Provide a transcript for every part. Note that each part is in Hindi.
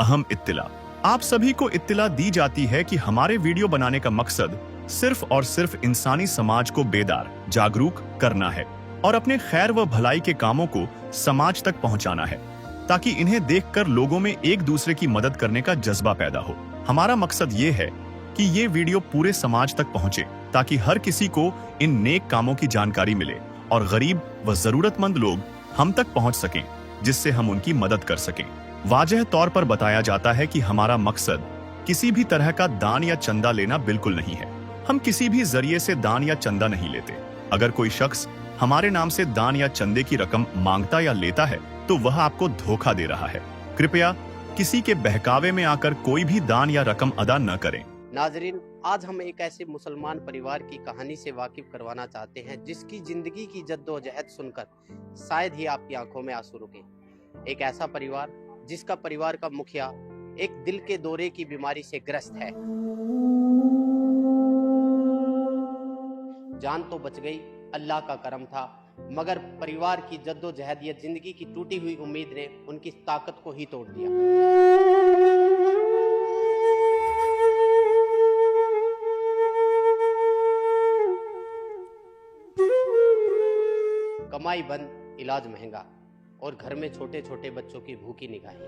अहम इत्तिला। आप सभी को इत्तिला दी जाती है कि हमारे वीडियो बनाने का मकसद सिर्फ और सिर्फ इंसानी समाज को बेदार, जागरूक करना है और अपने खैर व भलाई के कामों को समाज तक पहुंचाना है, ताकि इन्हें देखकर लोगों में एक दूसरे की मदद करने का जज्बा पैदा हो। हमारा मकसद ये है कि ये वीडियो पूरे समाज तक पहुंचे, ताकि हर किसी को इन नेक कामों की जानकारी मिले और गरीब व जरूरतमंद लोग हम तक पहुंच सकें, जिससे हम उनकी मदद कर सकें। वाज़ेह तौर पर बताया जाता है कि हमारा मकसद किसी भी तरह का दान या चंदा लेना बिल्कुल नहीं है। हम किसी भी जरिए से दान या चंदा नहीं लेते। अगर कोई शख्स हमारे नाम से दान या चंदे की रकम मांगता या लेता है तो वह आपको धोखा दे रहा है। कृपया किसी के बहकावे में आकर कोई भी दान या रकम अदा न करें। नाजरीन, आज हम एक ऐसे मुसलमान परिवार की कहानी से वाकिफ करवाना चाहते हैं जिसकी जिंदगी की जद्दोजहद सुनकर शायद ही आपकी आंखों में आंसू रुके। एक ऐसा परिवार जिसका परिवार का मुखिया एक दिल के दौरे की बीमारी से ग्रस्त है। जान तो बच गई, अल्लाह का करम था, मगर परिवार की जद्दोजहद या जिंदगी की टूटी हुई उम्मीद ने उनकी ताकत को ही तोड़ दिया। कमाई बंद, इलाज महंगा और घर में छोटे छोटे बच्चों की भूखी निगाहें।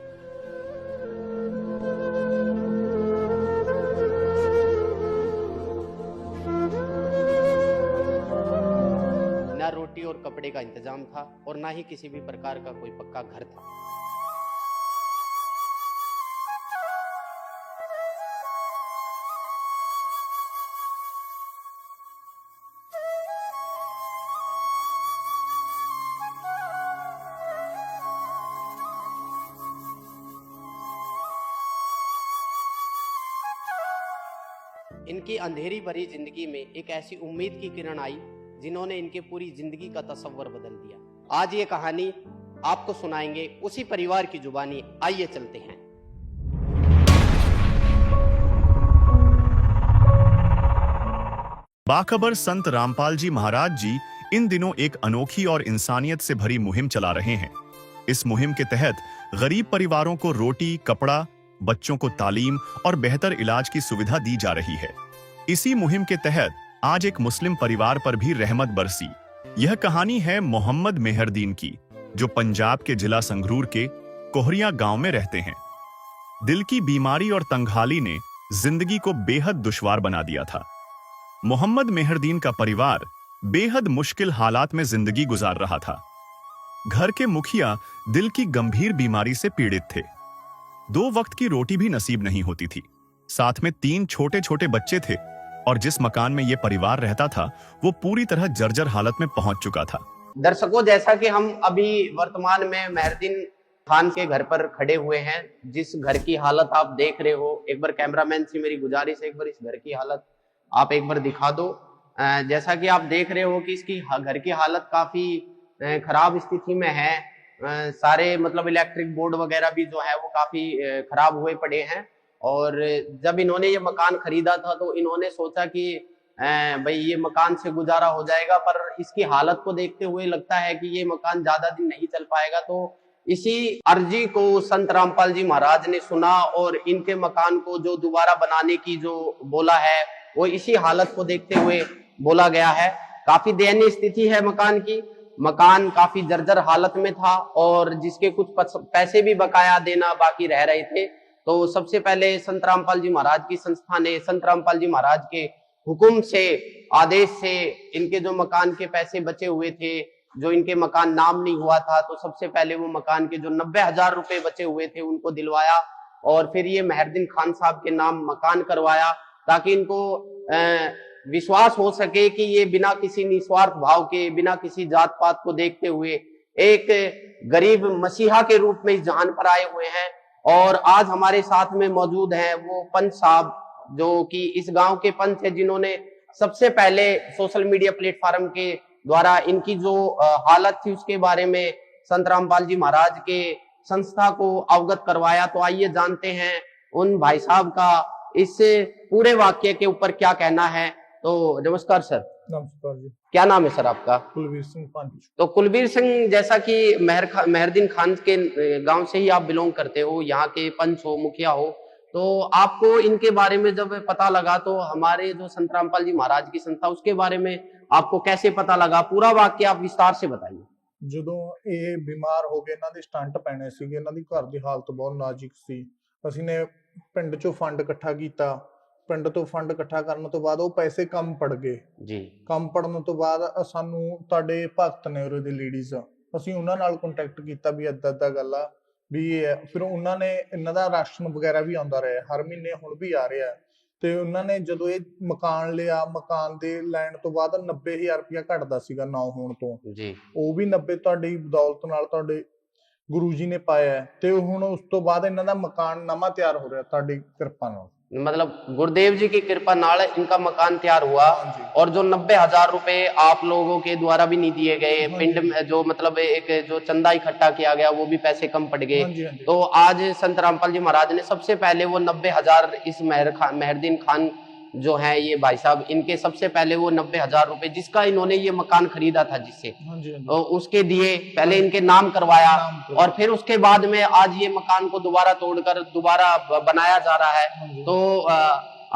ना रोटी और कपड़े का इंतजाम था और ना ही किसी भी प्रकार का कोई पक्का घर था। इनकी अंधेरी भरी जिंदगी में एक ऐसी उम्मीद की किरण आई जिन्होंने इनके पूरी जिंदगी का तस्वर बदल दिया। आज ये कहानी आपको सुनाएंगे उसी परिवार की जुबानी। आइए चलते हैं। बाखबर संत रामपाल जी महाराज जी इन दिनों एक अनोखी और इंसानियत से भरी मुहिम चला रहे हैं। इस मुहिम के तहत गरीब परिवारों को रोटी, कपड़ा, बच्चों को तालीम और बेहतर इलाज की सुविधा दी जा रही है। इसी मुहिम के तहत आज एक मुस्लिम परिवार पर भी रहमत बरसी। यह कहानी है मोहम्मद मेहरदीन की, जो पंजाब के जिला संगरूर के कोहरिया गांव में रहते हैं। दिल की बीमारी और तंगहाली ने जिंदगी को बेहद दुश्वार बना दिया था। मोहम्मद मेहरदीन का परिवार बेहद मुश्किल हालात में जिंदगी गुजार रहा था। घर के मुखिया दिल की गंभीर बीमारी से पीड़ित थे। 2 वक्त की रोटी भी नसीब नहीं होती थी। साथ में 3 छोटे छोटे बच्चे थे और जिस मकान में यह परिवार रहता था वो पूरी तरह जर्जर हालत में पहुंच चुका था। दर्शकों, जैसा कि हम अभी वर्तमान में मेहरदीन खान के घर पर खड़े हुए हैं, जिस घर की हालत आप देख रहे हो, एक बार कैमरामैन से मेरी गुजारिश है, एक बार इस घर की हालत आप एक बार दिखा दो। जैसा कि आप देख रहे हो कि इसकी घर की हालत काफी खराब स्थिति में है। सारे मतलब इलेक्ट्रिक बोर्ड वगैरह भी जो है वो काफी खराब हुए पड़े हैं। और जब इन्होंने ये मकान खरीदा था तो इन्होंने सोचा कि भाई ये मकान से गुजारा हो जाएगा, पर इसकी हालत को देखते हुए लगता है कि ये मकान ज्यादा दिन नहीं चल पाएगा। तो इसी अर्जी को संत रामपाल जी महाराज ने सुना और इनके मकान को जो दोबारा बनाने की जो बोला है वो इसी हालत को देखते हुए बोला गया है। काफी दयनीय स्थिति है मकान की। मकान काफी जर्जर हालत में था और जिसके कुछ पैसे भी बकाया देना बाकी रह रहे थे। तो सबसे पहले संत रामपाल जी महाराज की संस्था ने संत रामपाल जी महाराज के हुक्म से, आदेश से इनके जो मकान के पैसे बचे हुए थे, जो इनके मकान नाम नहीं हुआ था, तो सबसे पहले वो मकान के जो 90,000 रुपए बचे हुए थे उनको दिलवाया और फिर ये मेहरदीन खान साहब के नाम मकान करवाया, ताकि इनको विश्वास हो सके कि ये बिना किसी निस्वार्थ भाव के, बिना किसी जात पात को देखते हुए एक गरीब मसीहा के रूप में इस जहान पर आए हुए हैं। और आज हमारे साथ में मौजूद हैं वो पंच साहब, जो कि इस गांव के पंच है, जिन्होंने सबसे पहले सोशल मीडिया प्लेटफॉर्म के द्वारा इनकी जो हालत थी उसके बारे में संत रामपाल जी महाराज के संस्था को अवगत करवाया। तो आइए जानते हैं उन भाई साहब का इस पूरे वाक्य के ऊपर क्या कहना है। तो नमस्कार सर। नमस्कार जी। क्या नाम है सर आपका? कुलवीर सिंह पंच। तो कुलबीर सिंह, जैसा कि मेहरदीन खान के गांव से ही आप बिलोंग करते हो, यहाँ के पंच हो, मुखिया हो, तो आपको इनके बारे में जब पता लगा तो हमारे जो संत रामपाल जी महाराज की संस्था, उसके बारे में आपको कैसे पता लगा? पूरा वाक्य आप विस्तार से बताइए। ਜਦੋਂ ਇਹ ਬਿਮਾਰ ਹੋ ਗਏ, ਇਹਨਾਂ ਦੇ ਸਟੰਟ ਪੈਣੇ ਸੀਗੇ, ਇਹਨਾਂ ਦੀ ਘਰ ਦੀ ਹਾਲਤ ਬਹੁਤ ਨਾਜ਼ੁਕ ਸੀ। ਅਸੀਂ ਨੇ ਪਿੰਡ ਚੋਂ ਫੰਡ ਇਕੱਠਾ ਕੀਤਾ। ਪਿੰਡ ਤੋਂ ਫੰਡ ਇਕੱਠਾ ਕਰਨ ਤੋਂ ਬਾਅਦ ਉਹ ਪੈਸੇ ਕੰਮ ਪੜ ਗਏ। जी ਕੰਮ ਪੜਨ ਤੋਂ ਬਾਅਦ ਸਾਨੂੰ ਤੁਹਾਡੇ ਭਗਤ ਨੇ ਉਰੇ ਦੇ ਲੇਡੀਜ਼, ਅਸੀਂ ਉਹਨਾਂ ਨਾਲ ਕੰਟੈਕਟ ਕੀਤਾ ਵੀ ਏਦਾਂ ਏਦਾਂ ਗੱਲ ਆ ਵੀ ਇਹ ਹੈ। ਫਿਰ ਉਹਨਾਂ ਨੇ ਇਹਨਾਂ ਦਾ ਰਾਸ਼ਨ ਵਗੈਰਾ ਵੀ ਆਉਂਦਾ ਰਿਹਾ ਹਰ ਮਹੀਨੇ, ਹੁਣ ਵੀ ਆ ਰਿਹਾ। ਤੇ ਉਹਨਾਂ ਨੇ ਜਦੋਂ ਇਹ ਮਕਾਨ ਲਿਆ, ਮਕਾਨ ਦੇ ਲੈਣ ਤੋਂ ਬਾਅਦ 90,000 ਰੁਪਇਆ ਘਟਦਾ ਸੀਗਾ ਨਾ ਹੋਣ ਤੋਂ, जी ਉਹ ਵੀ 90 ਤੁਹਾਡੀ ਬਦੌਲਤ ਨਾਲ ਤੁਹਾਡੇ ਗੁਰੂ ਜੀ ਨੇ ਪਾਇਆ ਹੈ। ਤੇ ਹੁਣ ਉਸ ਤੋਂ ਬਾਅਦ ਇਹਨਾਂ ਦਾ ਮਕਾਨ ਨਵਾਂ ਤਿਆਰ ਹੋ ਰਿਹਾ ਤੁਹਾਡੀ ਕਿਰਪਾ ਨਾਲ। मतलब गुरुदेव जी की कृपा नाल इनका मकान तैयार हुआ। हाँ जी। और जो 90,000 रुपए आप लोगों के द्वारा भी नहीं दिए गए, हाँ पिंड जी। में जो मतलब एक जो चंदा इकट्ठा किया गया, वो भी पैसे कम पड़ गए। हाँ जी, हाँ जी। तो आज संत रामपाल जी महाराज ने सबसे पहले वो 90,000 इस मेहरदीन खान जो है ये भाई साहब, इनके सबसे पहले वो 90,000 रुपए जिसका इन्होंने ये मकान खरीदा था जिससे, हाँ जी, हाँ जी। तो उसके दिए, पहले इनके नाम करवाया। नाम करवाया। और फिर उसके बाद में आज ये मकान को दोबारा तोड़कर दोबारा बनाया जा रहा हाँ है। जी। तो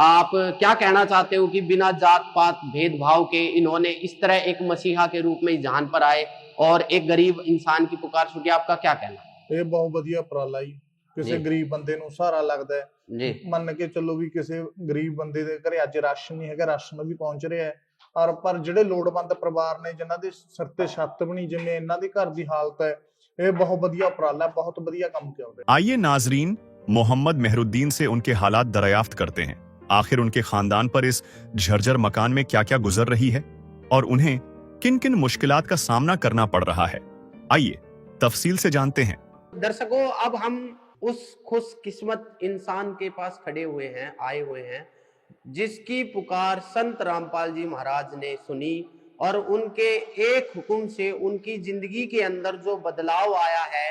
आप क्या कहना चाहते हो कि बिना जात पात भेदभाव के इन्होंने इस तरह एक मसीहा के रूप में इस जहान पर आए और एक गरीब इंसान की पुकार सुनी? आपका क्या कहना? ਇਹ ਬਹੁਤ ਵਧੀਆ ਉਪਰਾਲਾ ਜੀ। ਕਿਸੇ ਜੀ। ਗਰੀਬ ਬੰਦੇ ਨੂੰ ਸਹਾਰਾ ਲੱਗਦਾ ਹੈ। जी ਮੰਨ ਕੇ ਚੱਲੋ ਵੀ ਕਿਸੇ ਗਰੀਬ ਬੰਦੇ ਦੇ ਘਰੇ ਅੱਜ ਰਾਸ਼ਨ ਨਹੀਂ ਹੈਗਾ, ਰਾਸ਼ਨ ਵੀ ਪਹੁੰਚ ਰਿਹਾ ਹੈ। ਔਰ ਪਰ ਜਿਹੜੇ ਲੋੜਵੰਦ ਪਰਿਵਾਰ ਨੇ, ਜਿਨ੍ਹਾਂ ਦੇ ਸਿਰ ਤੇ ਛੱਤ ਵੀ ਨਹੀਂ, ਜਿਵੇਂ ਇਹਨਾਂ ਦੀ ਘਰ ਦੀ ਹਾਲਤ ਹੈ, ਇਹ ਬਹੁਤ ਵਧੀਆ ਉਪਰਾਲਾ ਹੈ, ਬਹੁਤ ਵਧੀਆ ਕੰਮ ਚੱਲ ਰਿਹਾ। आइए नाजरीन, मोहम्मद मेहरुद्दीन से उनके हालात दरियाफ्त करते हैं। आखिर उनके खानदान पर इस झरझर मकान में क्या क्या गुजर रही है और उन्हें किन किन मुश्किलात का सामना करना पड़ रहा है। आइए तफसील से जानते हैं। दर्शकों, अब हम उस खुशकिस्मत इंसान के पास खड़े हुए हैं, आए हुए हैं, जिसकी पुकार संत रामपाल जी महाराज ने सुनी और उनके एक हुक्म से उनकी जिंदगी के अंदर जो बदलाव आया है,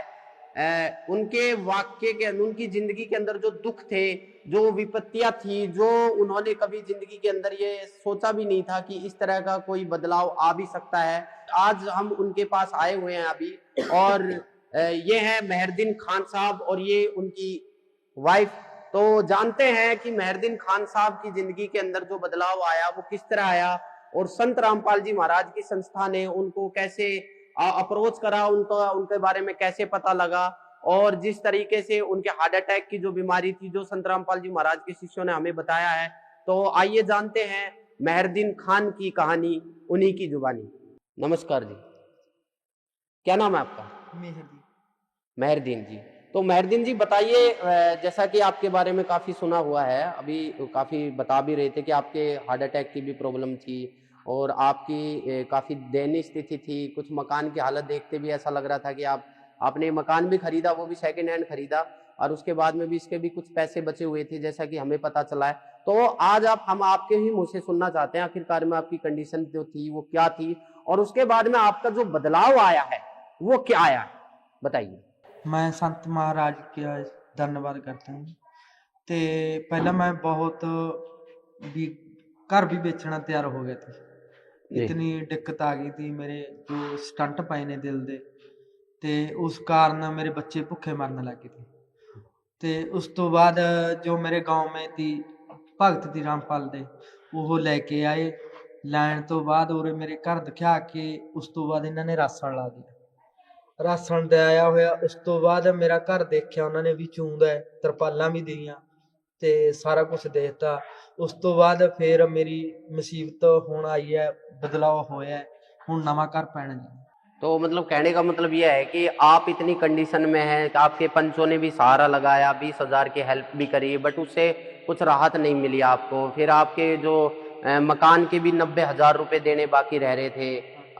उनके वाक्य के, उनकी जिंदगी के अंदर जो दुख थे, जो विपत्तियां थी, जो उन्होंने कभी जिंदगी के अंदर ये सोचा भी नहीं था कि इस तरह का कोई बदलाव आ भी सकता है, आज हम उनके पास आए हुए हैं अभी। और ये है मेहरदीन खान साहब और ये उनकी वाइफ। तो जानते हैं कि मेहरदीन खान साहब की जिंदगी के अंदर जो बदलाव आया वो किस तरह आया और संत रामपाल जी महाराज की संस्था ने उनको कैसे अप्रोच करा, उनके बारे में कैसे पता लगा, और जिस तरीके से उनके हार्ट अटैक की जो बीमारी थी, जो संत रामपाल जी महाराज के शिष्यों ने हमें बताया है। तो आइए जानते हैं मेहरदीन खान की कहानी उन्हीं की जुबानी। नमस्कार जी, क्या नाम है आपका? मेहदी। मेहरदीन जी। तो मेहरदीन जी बताइए, जैसा कि आपके बारे में काफी सुना हुआ है, अभी काफी बता भी रहे थे कि आपके हार्ट अटैक की भी प्रॉब्लम थी और आपकी काफी दयनीय स्थिति थी। कुछ मकान की हालत देखते भी ऐसा लग रहा था कि आपने मकान भी खरीदा, वो भी सेकंड हैंड खरीदा, और उसके बाद में भी इसके भी कुछ पैसे बचे हुए थे, जैसा कि हमें पता चला है। तो आज हम आपके ही मुंह से सुनना चाहते हैं आखिरकार में आपकी कंडीशन जो थी वो क्या थी, और उसके बाद में आपका जो बदलाव आया है वो क्या आया है, बताइए। मैं संत महाराज का धन्यवाद करता हूँ। ਤੇ ਪਹਿਲਾਂ मैं बहुत भी घर भी बेचना तैयार हो गया था। जी। इतनी दिक्कत आ गई थी, मेरे जो स्टंट पाए ने दिल दे, ਤੇ ਉਸ ਕਾਰਨ ਮੇਰੇ ਬੱਚੇ ਭੁੱਖੇ ਮਰਨ ਲੱਗੇ थे। ਤੇ ਉਸ ਤੋਂ ਬਾਅਦ ਜੋ ਮੇਰੇ गांव में थी ਭਗਤ ਦੀ ਰਾਮਪਾਲ ਦੇ, ਉਹ ਲੈ ਕੇ ਆਏ। ਲੈਣ ਤੋਂ ਬਾਅਦ ਉਰੇ ਮੇਰੇ ਘਰ ਦਿਖਾ ਕੇ ਉਸ ਤੋਂ ਬਾਅਦ ਇਹਨਾਂ ਨੇ ਰਾਸਣ ਲਾ ਦਿੱਤਾ। ਰਾਸਣ ਤੇ ਆਇਆ ਹੋਇਆ। ਉਸ ਤੋਂ ਬਾਅਦ ਮੇਰਾ ਘਰ ਦੇਖਿਆ ਉਹਨਾਂ ਨੇ ਵੀ ਚੂੰਦਾ ਹੈ, ਤਰਪਾਲਾਂ ਵੀ ਦੇਈਆਂ ਤੇ ਸਾਰਾ ਕੁਝ ਦੇ ਦਿੱਤਾ। ਉਸ ਤੋਂ ਬਾਅਦ ਫਿਰ ਮੇਰੀ ਮੁਸੀਬਤ ਹੁਣ ਆਈ ਹੈ, ਬਦਲਾव ਹੋਇਆ, ਹੁਣ ਨਵਾਂ ਘਰ ਪੈਣਾ ਜੀ। तो मतलब कहने का मतलब यह है कि आप इतनी कंडीशन में हैं कि आपके पंचों ने भी सहारा लगाया, 20,000 की हेल्प भी करी, बट उससे कुछ राहत नहीं मिली आपको। फिर आपके जो मकान के भी 90,000 रुपए देने बाकी रह रहे थे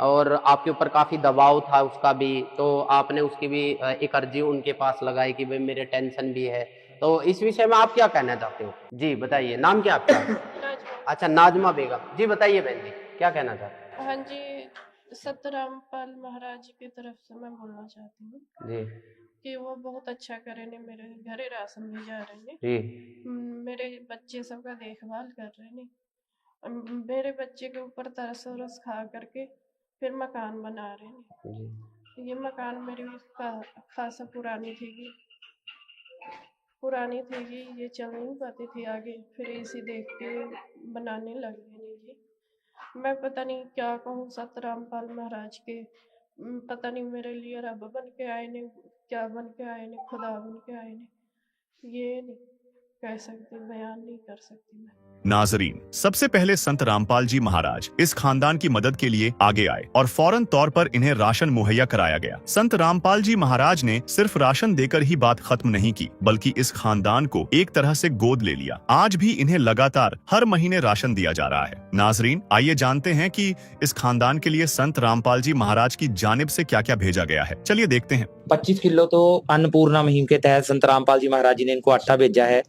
और आपके ऊपर काफ़ी दबाव था उसका भी, तो आपने उसकी भी एक अर्जी उनके पास लगाई कि भाई मेरे टेंशन भी है। तो इस विषय में आप क्या कहना चाहते हो? जी बताइए, नाम क्या आपका? नाजमा। अच्छा, नाजमा बेगम जी, बताइए बहन जी, क्या कहना चाहते हैं? हाँ जी, संत रामपाल महाराज जी की तरफ से मैं बोलना चाहती हूँ जी कि वो बहुत अच्छा करे ने, मेरे घरे राशन भी जा रहे ने, जी मेरे बच्चे सबका देखभाल कर रहे ने, मेरे बच्चे के ऊपर तरस वरस खा करके फिर मकान बना रहे हैं। जी। ये मकान मेरी खासा पुरानी थी जी, ये चल नहीं पाती थी आगे, फिर इसी देख के बनाने लग गए नहीं जी। मैं पता नहीं क्या कहूँ सतरामपाल महाराज के, पता नहीं मेरे लिए रब बन के आए ने, क्या बन के आए ने, खुदा बन के आए ने, ये नहीं कह सकती, बयान नहीं कर सकती मैं। नाजरीन, सबसे पहले संत रामपाल जी महाराज इस खानदान की मदद के लिए आगे आए और फौरन तौर पर इन्हें राशन मुहैया कराया गया। संत रामपाल जी महाराज ने सिर्फ राशन देकर ही बात खत्म नहीं की, बल्कि इस खानदान को एक तरह से गोद ले लिया। आज भी इन्हें लगातार हर महीने राशन दिया जा रहा है। नाजरीन, आइए जानते हैं कि इस खानदान के लिए संत रामपाल जी महाराज की जानिब से क्या क्या भेजा गया है। चलिए देखते हैं। 25 किलो तो अन्नपूर्णा मुहिम के तहत संत रामपाल जी महाराज जी ने इनको आटा भेजा है।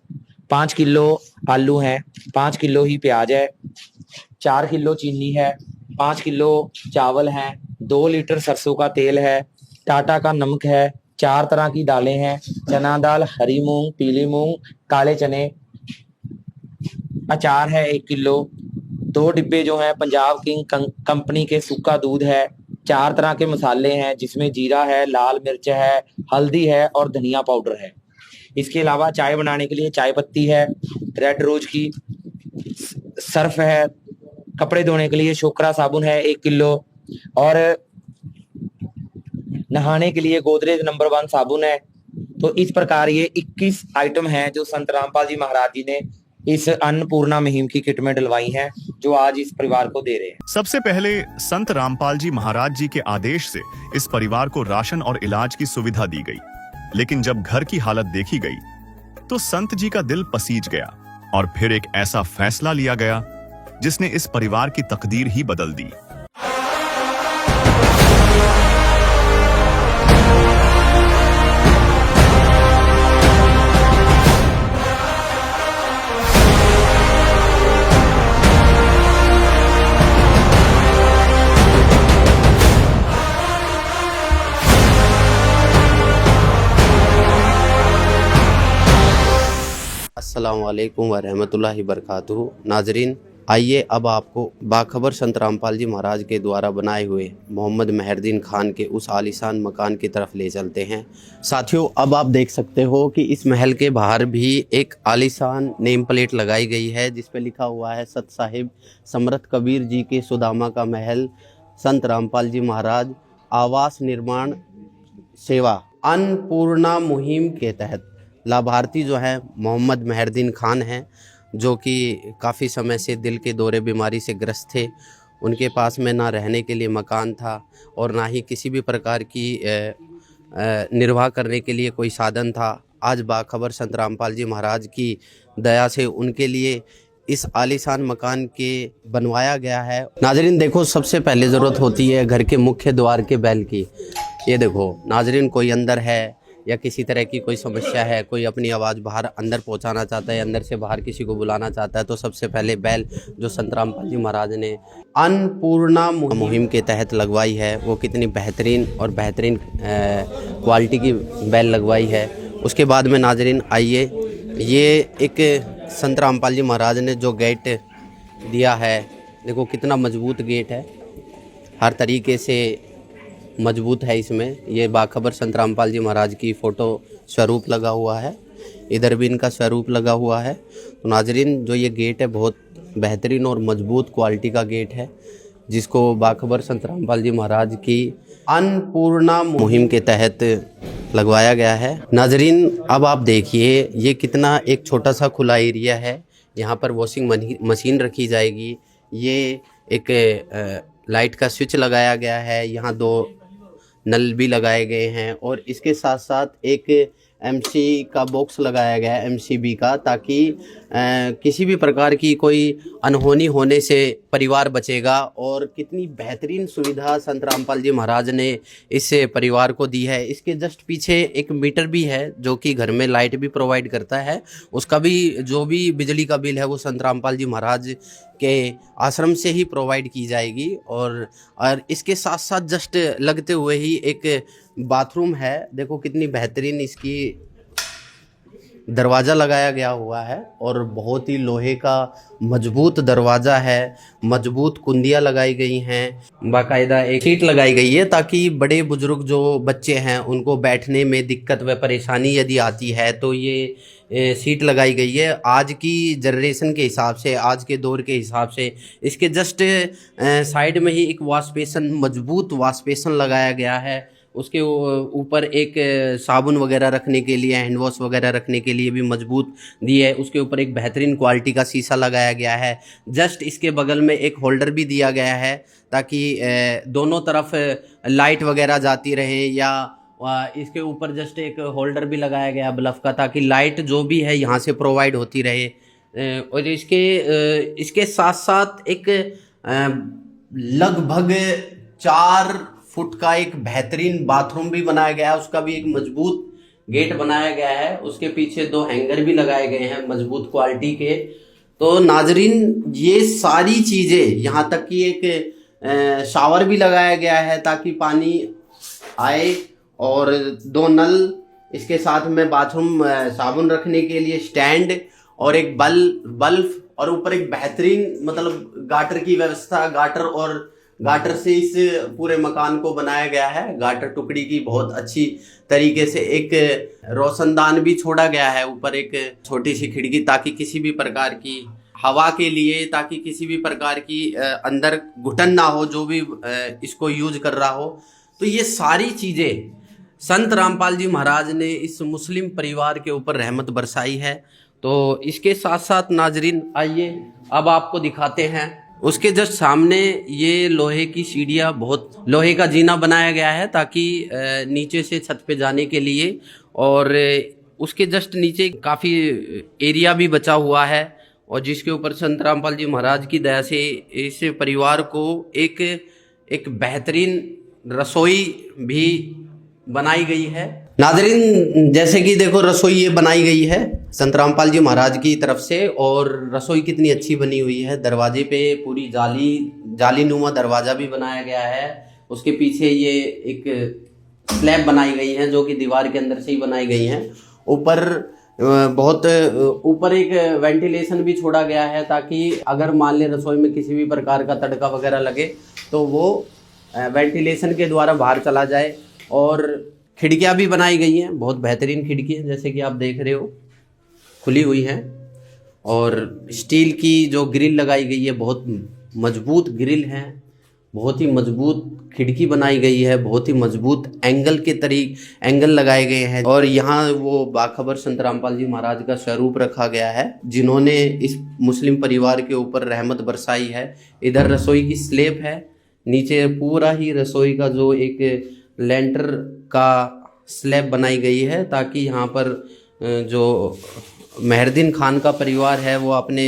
5 किलो आलू है, 5 किलो ही प्याज है, 4 किलो चीनी है, 5 किलो चावल है, 2 लीटर सरसों का तेल है, टाटा का नमक है, 4 तरह की दालें हैं, चना दाल, हरी मूंग, पीली मूंग, काले चने, अचार है 1 किलो, 2 डिब्बे जो है पंजाब किंग कंपनी के सूखा दूध है, 4 तरह के मसाले हैं जिसमें जीरा है, लाल मिर्च है, हल्दी है और धनिया पाउडर है। इसके अलावा चाय बनाने के लिए चाय पत्ती है, रेड रोज की, सर्फ है, कपड़े धोने के लिए शोकरा साबुन है 1 किलो और नहाने के लिए गोदरेज नंबर 1 साबुन है। तो इस प्रकार ये 21 आइटम हैं जो संत रामपाल जी महाराज जी ने इस अन्नपूर्णा मुहिम की किट में डलवाई हैं, जो आज इस परिवार को दे रहे हैं। सबसे पहले संत रामपाल जी महाराज जी के आदेश से इस परिवार को राशन और इलाज की सुविधा दी गई, लेकिन जब घर की हालत देखी गई तो संत जी का दिल पसीज गया और फिर एक ऐसा फैसला लिया गया जिसने इस परिवार की तकदीर ही बदल दी। अस्सलाम वालेकुम वरहमतुल्लाहि बरकातुहू। नाजरीन, आइए अब आपको बाखबर संत रामपाल जी महाराज के द्वारा बनाए हुए मोहम्मद मेहरदीन खान के उस आलीशान मकान की तरफ ले चलते हैं। साथियों, अब आप देख सकते हो कि इस महल के बाहर भी एक आलीशान नेम प्लेट लगाई गई है जिस पे लिखा हुआ है सत साहिब समरथ कबीर जी के सुदामा का महल, संत रामपाल जी महाराज आवास निर्माण सेवा अन्नपूर्णा मुहिम के तहत। लाभार्थी जो है मोहम्मद मेहरदीन खान हैं, जो कि काफ़ी समय से दिल के दौरे बीमारी से ग्रस्त थे। उनके पास में ना रहने के लिए मकान था और ना ही किसी भी प्रकार की निर्वाह करने के लिए कोई साधन था। आज बाखबर संत रामपाल जी महाराज की दया से उनके लिए इस आलीशान मकान के बनवाया गया है। नाजरीन देखो, सबसे पहले ज़रूरत होती है घर के मुख्य द्वार के बैल की। ये देखो नाजरीन, कोई अंदर है या किसी तरह की कोई समस्या है, कोई अपनी आवाज़ बाहर अंदर पहुंचाना चाहता है, अंदर से बाहर किसी को बुलाना चाहता है, तो सबसे पहले बैल जो संत रामपाल जी महाराज ने अन्नपूर्णा मुहिम के तहत लगवाई है, वो कितनी बेहतरीन और बेहतरीन क्वालिटी की बैल लगवाई है। उसके बाद में नाजरीन आइए, ये एक संत रामपाल जी महाराज ने जो गेट दिया है, देखो कितना मजबूत गेट है, हर तरीके से मजबूत है। इसमें ये बाखबर संत रामपाल जी महाराज की फ़ोटो स्वरूप लगा हुआ है, इधर भी इनका स्वरूप लगा हुआ है। तो नाजरीन, जो ये गेट है बहुत बेहतरीन और मजबूत क्वालिटी का गेट है, जिसको बाखबर संत रामपाल जी महाराज की अन्नपूर्णा मुहिम के तहत लगवाया गया है। नाजरीन, अब आप देखिए ये कितना एक छोटा सा खुला एरिया है, यहाँ पर वॉशिंग मशीन रखी जाएगी। ये एक लाइट का स्विच लगाया गया है, यहाँ 2 नल भी लगाए गए हैं और इसके साथ साथ एक एमसी का बॉक्स लगाया गया है, एमसीबी का, ताकि किसी भी प्रकार की कोई अनहोनी होने से परिवार बचेगा। और कितनी बेहतरीन सुविधा संत रामपाल जी महाराज ने इस परिवार को दी है। इसके जस्ट पीछे एक मीटर भी है जो कि घर में लाइट भी प्रोवाइड करता है, उसका भी जो भी बिजली का बिल है वो संत रामपाल जी महाराज के आश्रम से ही प्रोवाइड की जाएगी। और इसके साथ साथ जस्ट लगते हुए ही एक बाथरूम है, देखो कितनी बेहतरीन इसकी दरवाज़ा लगाया गया हुआ है और बहुत ही लोहे का मजबूत दरवाज़ा है, मजबूत कुंदियाँ लगाई गई हैं, बाकायदा एक सीट लगाई गई है ताकि बड़े बुजुर्ग जो बच्चे हैं उनको बैठने में दिक्कत व परेशानी यदि आती है तो ये सीट लगाई गई है। आज की जनरेशन के हिसाब से, आज के दौर के हिसाब से इसके जस्ट साइड में ही एक वॉश बेसिन, मजबूत वॉश बेसिन लगाया गया है। उसके ऊपर एक साबुन वगैरह रखने के लिए, हैंड वॉश वगैरह रखने के लिए भी मजबूत दी है। उसके ऊपर एक बेहतरीन क्वालिटी का शीशा लगाया गया है। जस्ट इसके बगल में एक होल्डर भी दिया गया है ताकि दोनों तरफ लाइट वगैरह जाती रहे, या इसके ऊपर जस्ट एक होल्डर भी लगाया गया बल्ब का ताकि लाइट जो भी है यहाँ से प्रोवाइड होती रहे। और इसके साथ साथ एक लगभग 4 फुट का एक बेहतरीन बाथरूम भी बनाया गया है। उसका भी एक मजबूत गेट बनाया गया है। उसके पीछे 2 हैंगर भी लगाए गए हैं मजबूत क्वालिटी के। तो नाजरीन, ये सारी चीज़ें, यहाँ तक कि एक शावर भी लगाया गया है ताकि पानी आए, और 2 नल, इसके साथ में बाथरूम साबुन रखने के लिए स्टैंड और एक बल्ब, और ऊपर एक बेहतरीन मतलब गाटर की व्यवस्था, गाटर से इस पूरे मकान को बनाया गया है। गाटर टुकड़ी की बहुत अच्छी तरीके से एक रोशनदान भी छोड़ा गया है। ऊपर एक छोटी सी खिड़की ताकि किसी भी प्रकार की हवा के लिए, ताकि किसी भी प्रकार की अंदर घुटन ना हो जो भी इसको यूज कर रहा हो। तो ये सारी चीज़ें संत रामपाल जी महाराज ने इस मुस्लिम परिवार के ऊपर रहमत बरसाई है। तो इसके साथ साथ नाजरीन, आइए अब आपको दिखाते हैं। उसके जस्ट सामने ये लोहे की सीढ़ियाँ, बहुत लोहे का जीना बनाया गया है ताकि नीचे से छत पे जाने के लिए, और उसके जस्ट नीचे काफ़ी एरिया भी बचा हुआ है, और जिसके ऊपर संत रामपाल जी महाराज की दया से इस परिवार को एक बेहतरीन रसोई भी बनाई गई है। नाज़रीन, जैसे कि देखो रसोई ये बनाई गई है संत रामपाल जी महाराज की तरफ से, और रसोई कितनी अच्छी बनी हुई है। दरवाजे पे पूरी जालीनुमा दरवाज़ा भी बनाया गया है। उसके पीछे ये एक स्लैब बनाई गई है जो कि दीवार के अंदर से ही बनाई गई हैं। ऊपर ऊपर एक वेंटिलेशन भी छोड़ा गया है ताकि अगर मान ले रसोई में किसी भी प्रकार का तड़का वगैरह लगे तो वो वेंटिलेशन के द्वारा बाहर चला जाए। और खिड़कियाँ भी बनाई गई हैं, बहुत बेहतरीन खिड़की है, जैसे कि आप देख रहे हो खुली हुई हैं। और स्टील की जो ग्रिल लगाई गई है, बहुत मजबूत ग्रिल है, बहुत ही मजबूत खिड़की बनाई गई है, बहुत ही मजबूत एंगल लगाए गए हैं। और यहाँ वो बाखबर संत रामपाल जी महाराज का स्वरूप रखा गया है जिन्होंने इस मुस्लिम परिवार के ऊपर रहमत बरसाई है। इधर रसोई की स्लैब है, नीचे पूरा ही रसोई का जो एक लेंटर का स्लैब बनाई गई है ताकि यहाँ पर जो मेहरदीन खान का परिवार है वो अपने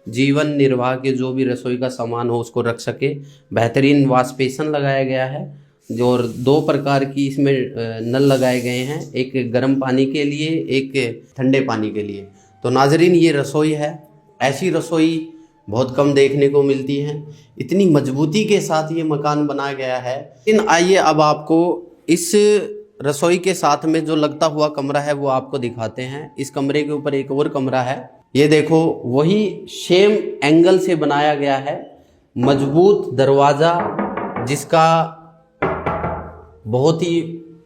जीवन निर्वाह के जो भी रसोई का सामान हो उसको रख सके। बेहतरीन वॉश बेसिन लगाया गया है, जो 2 प्रकार की इसमें नल लगाए गए हैं, एक गर्म पानी के लिए, एक ठंडे पानी के लिए। तो नाजरीन, ये रसोई है। ऐसी रसोई बहुत कम देखने को मिलती है। इतनी मजबूती के साथ ये मकान बनाया गया है। लेकिन आइए अब आपको इस रसोई के साथ में जो लगता हुआ कमरा है वो आपको दिखाते हैं। इस कमरे के ऊपर एक और कमरा है, ये देखो, वही सेम एंगल से बनाया गया है। मजबूत दरवाज़ा जिसका बहुत ही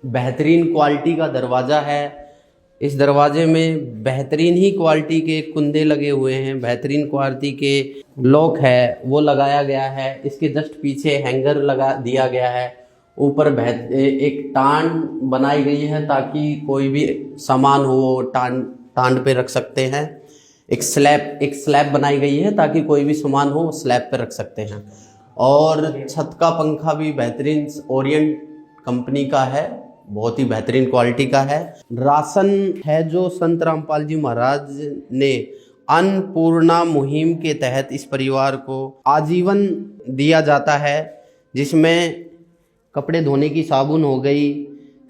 बेहतरीन क्वालिटी का दरवाज़ा है। इस दरवाजे में बेहतरीन ही क्वालिटी के कुंदे लगे हुए हैं, बेहतरीन क्वालिटी के लॉक है वो लगाया गया है। इसके जस्ट पीछे हैंगर लगा दिया गया है। ऊपर एक टांड बनाई गई है ताकि कोई भी सामान हो टांड पे रख सकते हैं। एक स्लैब बनाई गई है ताकि कोई भी सामान हो स्लैब पे रख सकते हैं। और छत का पंखा भी बेहतरीन ओरिएंट कंपनी का है, बहुत ही बेहतरीन क्वालिटी का है। राशन है जो संत रामपाल जी महाराज ने अन्नपूर्णा मुहिम के तहत इस परिवार को आजीवन दिया जाता है, जिसमें कपड़े धोने की साबुन हो गई,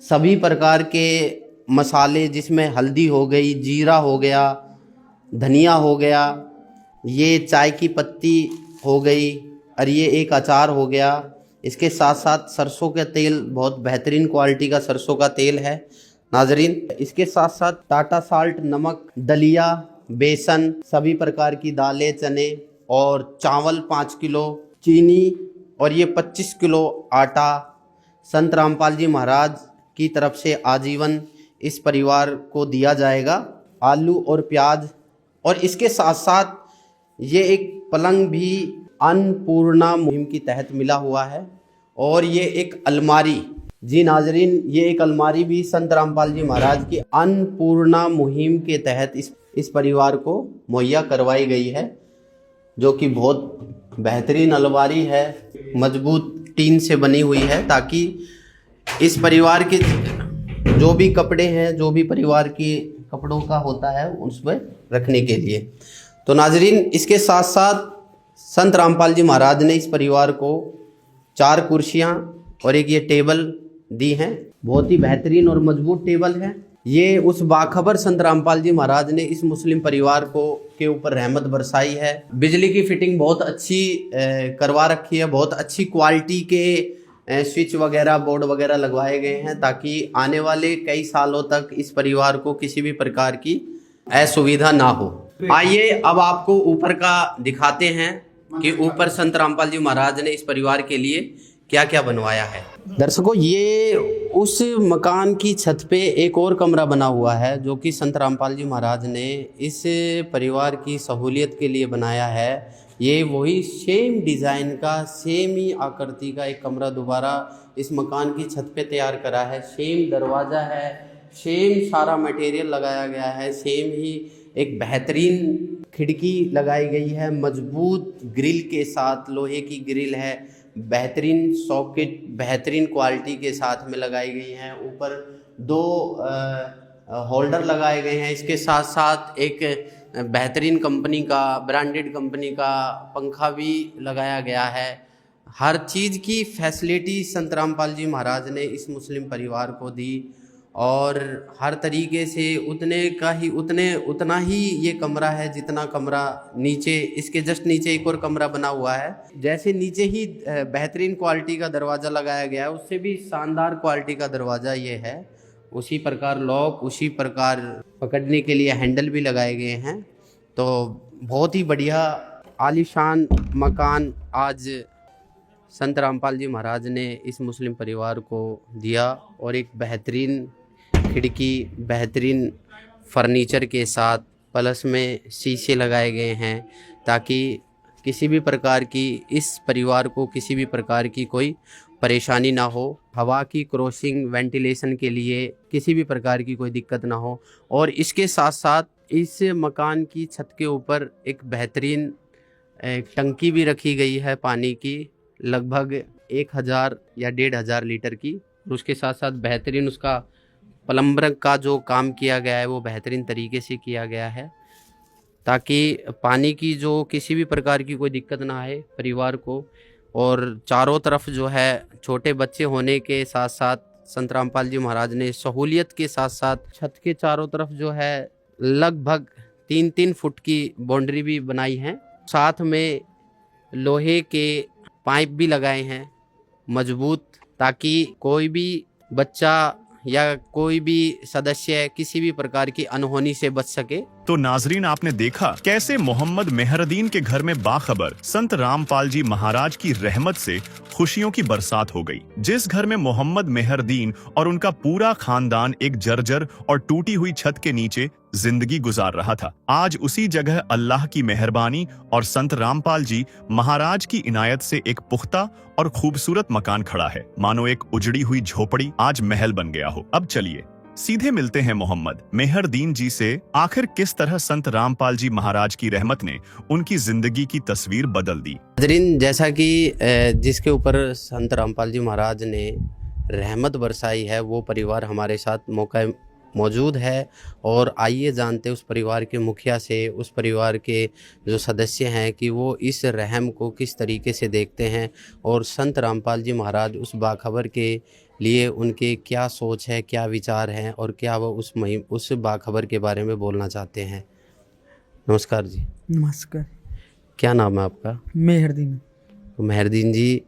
सभी प्रकार के मसाले जिसमें हल्दी हो गई, जीरा हो गया, धनिया हो गया, ये चाय की पत्ती हो गई, और ये एक अचार हो गया। इसके साथ साथ सरसों का तेल, बहुत बेहतरीन क्वालिटी का सरसों का तेल है नाजरीन, इसके साथ साथ टाटा साल्ट, नमक, दलिया, बेसन, सभी प्रकार की दालें, चने और चावल 5 किलो, चीनी और ये 25 किलो आटा संत रामपाल जी महाराज की तरफ से आजीवन इस परिवार को दिया जाएगा। आलू और प्याज, और इसके साथ साथ ये एक पलंग भी अन्नपूर्णा मुहिम की तहत मिला हुआ है, और ये एक अलमारी, जी नाजरीन, ये एक अलमारी भी संत रामपाल जी महाराज की अन्नपूर्णा मुहिम के तहत इस परिवार को मुहैया करवाई गई है, जो कि बहुत बेहतरीन अलमारी है, मजबूत टीन से बनी हुई है, ताकि इस परिवार के जो भी कपड़े हैं, जो भी परिवार के कपड़ों का होता है, उसमें रखने के लिए। तो नाजरीन, इसके साथ साथ संत रामपाल जी महाराज ने इस परिवार को 4 कुर्सियां और एक ये टेबल दी हैं। बहुत ही बेहतरीन और मजबूत टेबल है। ये उस बाखबर संत रामपाल जी महाराज ने इस मुस्लिम परिवार को के ऊपर रहमत बरसाई है। बिजली की फिटिंग बहुत अच्छी करवा रखी है, बहुत अच्छी क्वालिटी के स्विच वगैरह, बोर्ड वगैरह लगवाए गए हैं, ताकि आने वाले कई सालों तक इस परिवार को किसी भी प्रकार की असुविधा ना हो। आइए अब आपको ऊपर का दिखाते हैं कि ऊपर संत रामपाल जी महाराज ने इस परिवार के लिए क्या क्या बनवाया है। दर्शकों, ये उस मकान की छत पे एक और कमरा बना हुआ है, जो कि संत रामपाल जी महाराज ने इस परिवार की सहूलियत के लिए बनाया है। ये वही सेम डिज़ाइन का, सेम ही आकृति का एक कमरा दोबारा इस मकान की छत पे तैयार करा है। सेम दरवाज़ा है, सेम सारा मटेरियल लगाया गया है, सेम ही एक बेहतरीन खिड़की लगाई गई है, मजबूत ग्रिल के साथ, लोहे की ग्रिल है, बेहतरीन सॉकेट बेहतरीन क्वालिटी के साथ में लगाई गई हैं। ऊपर 2 होल्डर लगाए गए हैं। इसके साथ साथ एक बेहतरीन कंपनी का, ब्रांडेड कंपनी का पंखा भी लगाया गया है। हर चीज़ की फैसिलिटी संत रामपाल जी महाराज ने इस मुस्लिम परिवार को दी, और हर तरीके से उतना ही ये कमरा है जितना कमरा नीचे, इसके जस्ट नीचे एक और कमरा बना हुआ है। जैसे नीचे ही बेहतरीन क्वालिटी का दरवाज़ा लगाया गया है, उससे भी शानदार क्वालिटी का दरवाज़ा ये है। उसी प्रकार लॉक, उसी प्रकार पकड़ने के लिए हैंडल भी लगाए गए हैं। तो बहुत ही बढ़िया आलीशान मकान आज संत रामपाल जी महाराज ने इस मुस्लिम परिवार को दिया, और एक बेहतरीन खिड़की, बेहतरीन फर्नीचर के साथ प्लस में शीशे लगाए गए हैं, ताकि किसी भी प्रकार की, इस परिवार को किसी भी प्रकार की कोई परेशानी ना हो। हवा की क्रॉसिंग, वेंटिलेशन के लिए किसी भी प्रकार की कोई दिक्कत ना हो। और इसके साथ साथ इस मकान की छत के ऊपर एक बेहतरीन टंकी भी रखी गई है पानी की, लगभग 1000 या 1500 लीटर की। उसके साथ साथ बेहतरीन उसका प्लम्बर का जो काम किया गया है वो बेहतरीन तरीके से किया गया है, ताकि पानी की जो किसी भी प्रकार की कोई दिक्कत ना आए परिवार को। और चारों तरफ जो है, छोटे बच्चे होने के साथ साथ संत रामपाल जी महाराज ने सहूलियत के साथ साथ छत के चारों तरफ जो है लगभग 3-3 फुट की बाउंड्री भी बनाई है। साथ में लोहे के पाइप भी लगाए हैं मजबूत, ताकि कोई भी बच्चा या कोई भी सदस्य किसी भी प्रकार की अनहोनी से बच सके। तो नाजरीन, आपने देखा कैसे मोहम्मद मेहरदीन के घर में बाखबर संत रामपाल जी महाराज की रहमत से खुशियों की बरसात हो गई। जिस घर में मोहम्मद मेहरदीन और उनका पूरा खानदान एक जर्जर और टूटी हुई छत के नीचे जिंदगी गुजार रहा था, आज उसी जगह अल्लाह की मेहरबानी और संत रामपाल जी महाराज की इनायत से एक पुख्ता और खूबसूरत मकान खड़ा है। मानो एक उजड़ी हुई झोपड़ी आज महल बन गया हो। अब चलिए सीधे मिलते हैं मोहम्मद मेहरदीन जी से। आखिर किस तरह संत रामपाल जी महाराज की रहमत ने उनकी जिंदगी की तस्वीर बदल दी। नाज़रीन, जैसा कि जिसके ऊपर संत रामपाल जी महाराज ने रहमत बरसाई है, वो परिवार हमारे साथ मौजूद है। और आइए जानते उस परिवार के मुखिया से, उस परिवार के जो सदस्य हैं, कि वो इस रहम को किस तरीके से देखते हैं, और संत रामपाल जी महाराज उस बाखबर के लिए उनके क्या सोच है, क्या विचार हैं, और क्या वो उस बाखबर के बारे में बोलना चाहते हैं। नमस्कार जी। नमस्कार। क्या नाम है आपका? मेहरदीन। तो मेहरदीन जी,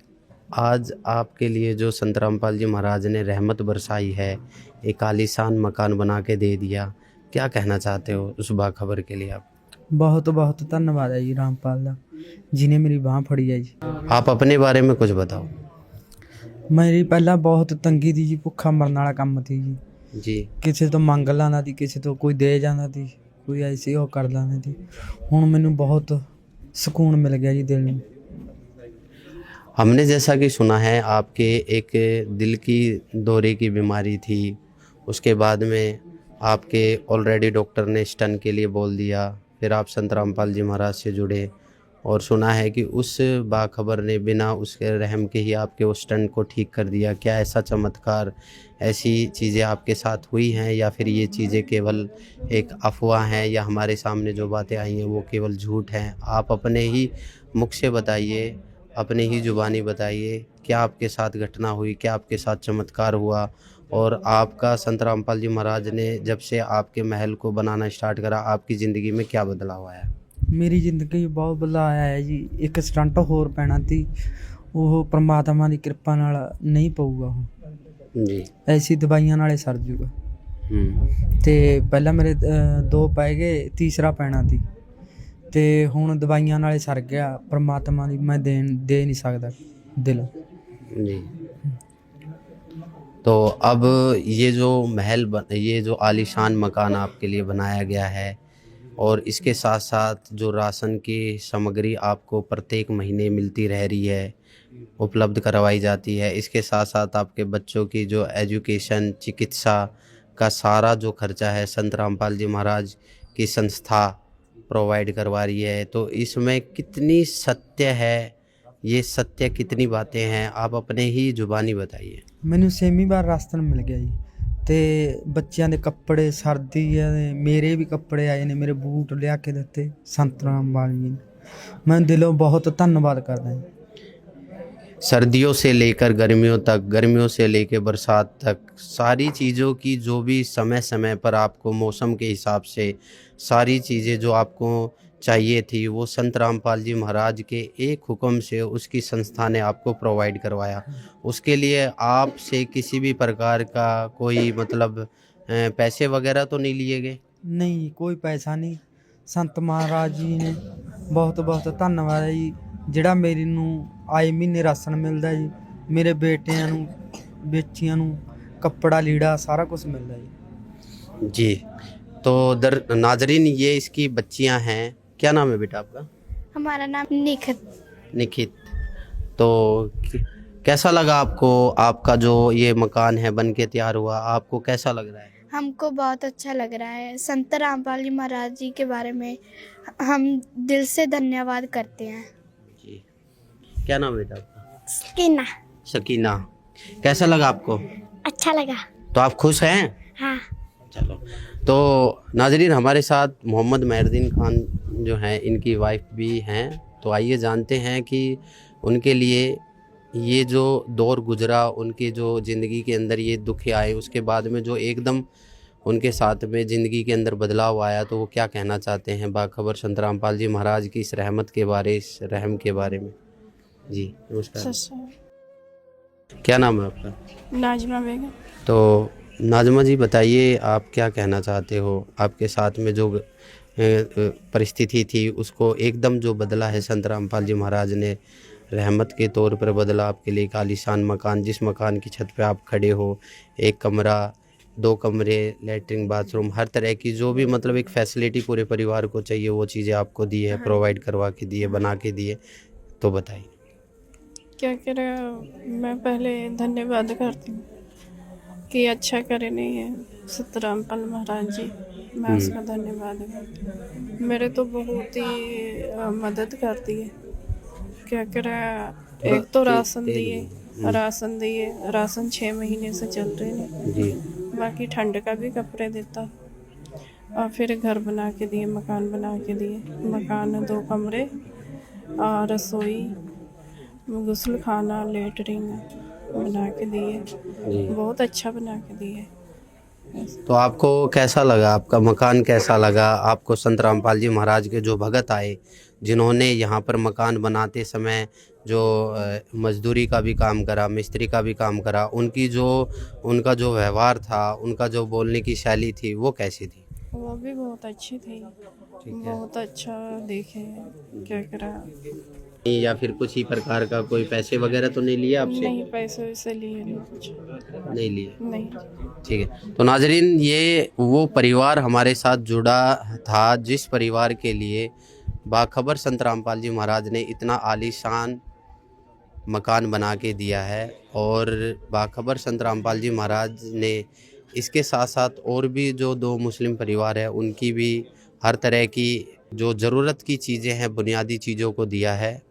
आज आपके लिए जो संत रामपाल जी महाराज ने रहमत बरसाई है, एक आलीशान मकान बना के दे दिया। क्या कहना चाहते हो उस बाखबर के लिए आप? बहुत बहुत धन्यवाद है जी रामपाल दा, जिन्हें मेरी बांह फड़ी है जी। आप अपने बारे में कुछ बताओ। ਮੇਰੀ ਪਹਿਲਾਂ ਬਹੁਤ ਤੰਗੀ ਦੀ ਜੀ, ਭੁੱਖਾ ਮਰਨ ਵਾਲਾ ਕੰਮ ਸੀ ਜੀ। जी ਕਿਸੇ ਤੋਂ ਮੰਗ ਲੈਂਦਾ ਸੀ, ਕਿਸੇ ਤੋਂ ਕੋਈ ਦੇ ਜਾਂਦਾ ਸੀ, ਕੋਈ ਐਸੀ ਉਹ ਕਰ ਲੈਂਦਾ ਸੀ। ਹੁਣ ਮੈਨੂੰ ਬਹੁਤ ਸਕੂਨ ਮਿਲ ਗਿਆ ਜੀ ਦਿਲ ਨੂੰ। हमने जैसा कि सुना है आपके एक दिल की दौरे की बीमारी थी, उसके बाद में आपके ऑलरेडी डॉक्टर ने स्टंट के लिए बोल दिया, फिर आप संत रामपाल जी महाराज से जुड़े और सुना है कि उस बाखबर ने बिना उसके रहम के ही आपके उस स्टंट को ठीक कर दिया। क्या ऐसा चमत्कार, ऐसी चीज़ें आपके साथ हुई हैं या फिर ये चीज़ें केवल एक अफवाह हैं या हमारे सामने जो बातें आई हैं वो केवल झूठ हैं? आप अपने ही मुख से बताइए, अपने ही ज़ुबानी बताइए, क्या आपके साथ घटना हुई, क्या आपके साथ चमत्कार हुआ और आपका संत रामपाल जी महाराज ने जब से आपके महल को बनाना स्टार्ट करा आपकी ज़िंदगी में क्या बदलाव आया? ਮੇਰੀ ਜ਼ਿੰਦਗੀ ਬਹੁਤ ਬਦਲਾਅ ਆਇਆ ਹੈ ਜੀ। ਇੱਕ ਸਟੰਟ ਹੋਰ ਪੈਣਾ ਸੀ, ਉਹ ਪ੍ਰਮਾਤਮਾ ਦੀ ਕਿਰਪਾ ਨਾਲ ਨਹੀਂ ਪਊਗਾ। ਉਹ जी ਐਸੀ ਦਵਾਈਆਂ ਨਾਲੇ ਸਰ ਜੂਗਾ। ਤੇ ਪਹਿਲਾਂ ਮੇਰੇ 2 ਪੈ ਗਏ, ਤੀਸਰਾ ਪੈਣਾ ਸੀ ਤੇ ਹੁਣ ਦਵਾਈਆਂ ਨਾਲੇ ਸਰ ਗਿਆ। ਪ੍ਰਮਾਤਮਾ ਦੀ ਮੈਂ ਦੇ ਨਹੀਂ ਸਕਦਾ ਦਿਲ। जी तो अब ये जो ये जो आलीशान मकान आपके लिए बनाया गया है और इसके साथ साथ जो राशन की सामग्री आपको प्रत्येक महीने मिलती रह रही है, उपलब्ध करवाई जाती है, इसके साथ साथ आपके बच्चों की जो एजुकेशन, चिकित्सा का सारा जो खर्चा है संत रामपाल जी महाराज की संस्था प्रोवाइड करवा रही है, तो इसमें कितनी सत्य है, ये सत्य कितनी बातें हैं, आप अपने ही जुबानी बताइए। ਮੈਨੂੰ 6ਵੀਂ ਵਾਰ ਰਾਸ਼ਨ ਮਿਲ ਗਿਆ ਜੀ ਤੇ ਬੱਚਿਆਂ ਦੇ ਕੱਪੜੇ, ਸਰਦੀਆਂ ਦੇ ਮੇਰੇ ਵੀ ਕੱਪੜੇ ਆਏ ਨੇ, ਮੇਰੇ ਬੂਟ ਲਿਆ ਕੇ ਦਿੱਤੇ ਸੰਤ ਰਾਮਪਾਲ ਜੀ ਨੇ। ਮੈਂ ਦਿਲੋਂ ਬਹੁਤ ਧੰਨਵਾਦ ਕਰਦਾ ਜੀ। सर्दियों से लेकर गर्मियों तक, गर्मियों से लेकर बरसात तक, सारी चीज़ों की जो भी समय समय पर आपको मौसम के हिसाब से सारी चीज़ें जो आपको चाहिए थी वो संत रामपाल जी महाराज के एक हुक्म से उसकी संस्था ने आपको प्रोवाइड करवाया। उसके लिए आपसे किसी भी प्रकार का कोई मतलब पैसे वगैरह तो नहीं लिए गए? ਨਹੀਂ ਕੋਈ ਪੈਸਾ ਨਹੀਂ। ਸੰਤ ਮਹਾਰਾਜ ਜੀ ਨੇ ਬਹੁਤ ਬਹੁਤ ਧੰਨਵਾਦ ਹੈ ਜੀ, ਜਿਹੜਾ ਮੇਰੇ ਨੂੰ ਆਏ ਮਹੀਨੇ ਰਾਸ਼ਨ ਮਿਲਦਾ ਜੀ। ਮੇਰੇ ਬੇਟਿਆਂ ਨੂੰ, ਬੱਚਿਆਂ ਨੂੰ ਕੱਪੜਾ ਲੀੜਾ ਸਾਰਾ ਕੁਝ ਮਿਲਦਾ ਜੀ। जी तो नाजरीन, ये इसकी बच्चियां हैं। क्या नाम है बेटा आपका? हमारा नाम निखित। निखित। तो कैसा लगा आपको, आपका जो ये मकान है बन के तैयार हुआ, आपको कैसा लग रहा है? हमको बहुत अच्छा लग रहा है। संत रामपाल जी महाराज जी के बारे में हम दिल से धन्यवाद करते हैं। जी क्या नाम है बेटा आपका? सकीना। सकीना। कैसा लगा आपको? अच्छा लगा। तो आप खुश हैं? हाँ। चलो, तो नाजरीन हमारे साथ मोहम्मद मेहरदीन खान जो हैं, इनकी वाइफ भी हैं, तो आइए जानते हैं कि उनके लिए ये जो दौर गुजरा, उनकी जो ज़िंदगी के अंदर ये दुख आए, उसके बाद में जो एकदम उनके साथ में ज़िंदगी के अंदर बदलाव आया, तो वो क्या कहना चाहते हैं बाखबर संत रामपाल जी महाराज की इस रहमत के बारे, इस रहम के बारे में। जी नमस्कार। क्या नाम है आपका? नाजमा बेगम। तो नाजमा जी बताइए, आप क्या कहना चाहते हो? आपके साथ में जो परिस्थिति थी उसको एकदम जो बदला है संत रामपाल जी महाराज ने, रहमत के तौर पर बदला आपके लिए एक आलीशान मकान, जिस मकान की छत पे आप खड़े हो, एक कमरा, 2 कमरे, लैट्रिन, बाथरूम, हर तरह की जो भी मतलब एक फैसिलिटी पूरे परिवार को चाहिए वो चीज़ें आपको दी है, प्रोवाइड करवा के दी है, बना के दी है, तो बताइए। क्या करें, मैं पहले धन्यवाद करती हूँ कि अच्छा करे नहीं है संत रामपाल महाराज जी, मैं उसका धन्यवाद करती हूँ। मेरे तो बहुत ही मदद करती है। क्या करें, एक तो राशन दिए, राशन 6 महीने से चल रहे हैं जी। बाकी ठंड का भी कपड़े देता और फिर घर बना के दिए, मकान बना के दिए। मकान 2 कमरे और रसोई, गुस्ल खाना, लेटरिन बना के दिए, बहुत अच्छा बना के दिए। तो आपको कैसा लगा, आपका मकान कैसा लगा आपको? संत रामपाल जी महाराज के जो भगत आए, जिन्होंने यहाँ पर मकान बनाते समय जो मजदूरी का भी काम करा, मिस्त्री का भी काम करा, उनका जो व्यवहार था, उनका जो बोलने की शैली थी, वो कैसी थी? वो भी बहुत अच्छी थी, ठीक है। बहुत अच्छा देखे क्या करा। या फिर कुछ ही प्रकार का कोई पैसे वगैरह तो नहीं लिए आपसे? नहीं, पैसे वैसे लिए नहीं कुछ, नहीं लिए। नहीं। ठीक है। तो नाजरीन, ये वो परिवार हमारे साथ जुड़ा था जिस परिवार के लिए बाखबर संत रामपाल जी महाराज ने इतना आलीशान मकान बना के दिया है। और बाखबर संत रामपाल जी महाराज ने इसके साथ साथ और भी जो 2 मुस्लिम परिवार है, उनकी भी हर तरह की जो ज़रूरत की चीज़ें हैं, बुनियादी चीज़ों को दिया है।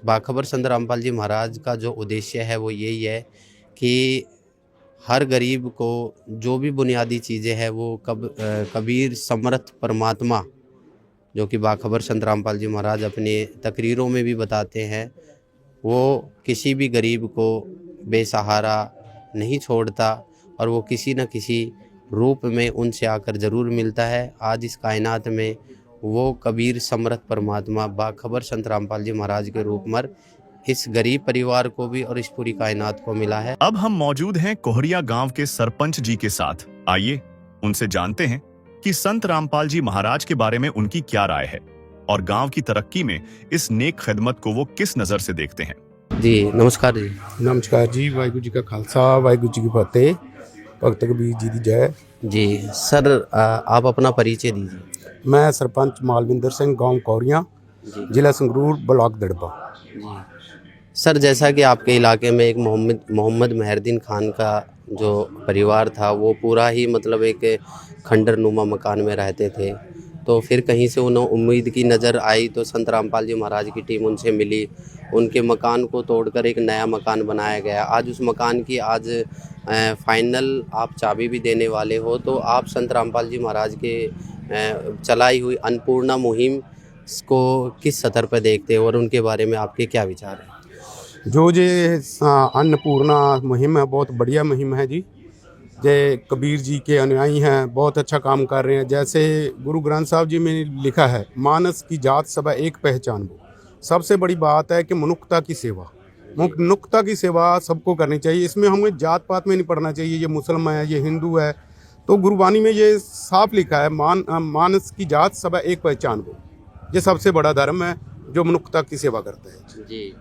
बाखबर संत रामपाल जी महाराज का जो उद्देश्य है वो यही है कि हर गरीब को जो भी बुनियादी चीज़ें हैं वो कबीर समर्थ परमात्मा, जो कि बाखबर संत रामपाल जी महाराज अपने तकरीरों में भी बताते हैं, वो किसी भी गरीब को बेसहारा नहीं छोड़ता और वो किसी न किसी रूप में उनसे आकर ज़रूर मिलता है। आज इस कायनात में वो कबीर समर्थ परमात्मा बाखबर संत रामपाल जी महाराज के रूप में इस गरीब परिवार को भी और इस पूरी कायनात को मिला है। अब हम मौजूद हैं कोहरिया गांव के सरपंच जी के साथ। आइए उनसे जानते हैं कि संत रामपाल जी महाराज के बारे में उनकी क्या राय है और गांव की तरक्की में इस नेक खिदमत को वो किस नजर से देखते हैं। जी नमस्कार जी। नमस्कार जी, वाहिगुरू जी का खालसा, वाहिगुरू जी की फतेह। भगत कबीर जी की जय। जी सर, आप अपना परिचय दीजिए। मैं सरपंच मालविंदर सिंह, गांव कोहरिया, जिला संगरूर, ब्लॉक दड़बा। सर, जैसा कि आपके इलाके में एक मोहम्मद मेहरदीन खान का जो परिवार था, वो पूरा ही मतलब एक खंडर नुमा मकान में रहते थे, तो फिर कहीं से उन्हें उम्मीद की नज़र आई तो संत रामपाल जी महाराज की टीम उनसे मिली, उनके मकान को तोड़कर एक नया मकान बनाया गया। आज उस मकान की आज फाइनल आप चाबी भी देने वाले हो, तो आप संत रामपाल जी महाराज के चलाई हुई अन्नपूर्णा मुहिम को किस स्तर पर देखते हो और उनके बारे में आपके क्या विचार हैं? जो ये अन्नपूर्णा मुहिम है, बहुत बढ़िया मुहिम है जी। जय कबीर जी के अनुयायी हैं, बहुत अच्छा काम कर रहे हैं। जैसे गुरु ग्रंथ साहब जी में लिखा है, मानस की जात सब एक पहचान वो। सबसे बड़ी बात है कि मनुष्यता की सेवा, मनुष्यता की सेवा सबको करनी चाहिए। इसमें हमें जात पात में नहीं पढ़ना चाहिए, ये मुसलमान है, ये हिंदू है। तो गुरुबानी में ये साफ लिखा है, मानस की जात सब एक पहचान वो। ये सबसे बड़ा धर्म है जो मनुष्यता की सेवा करता है जी।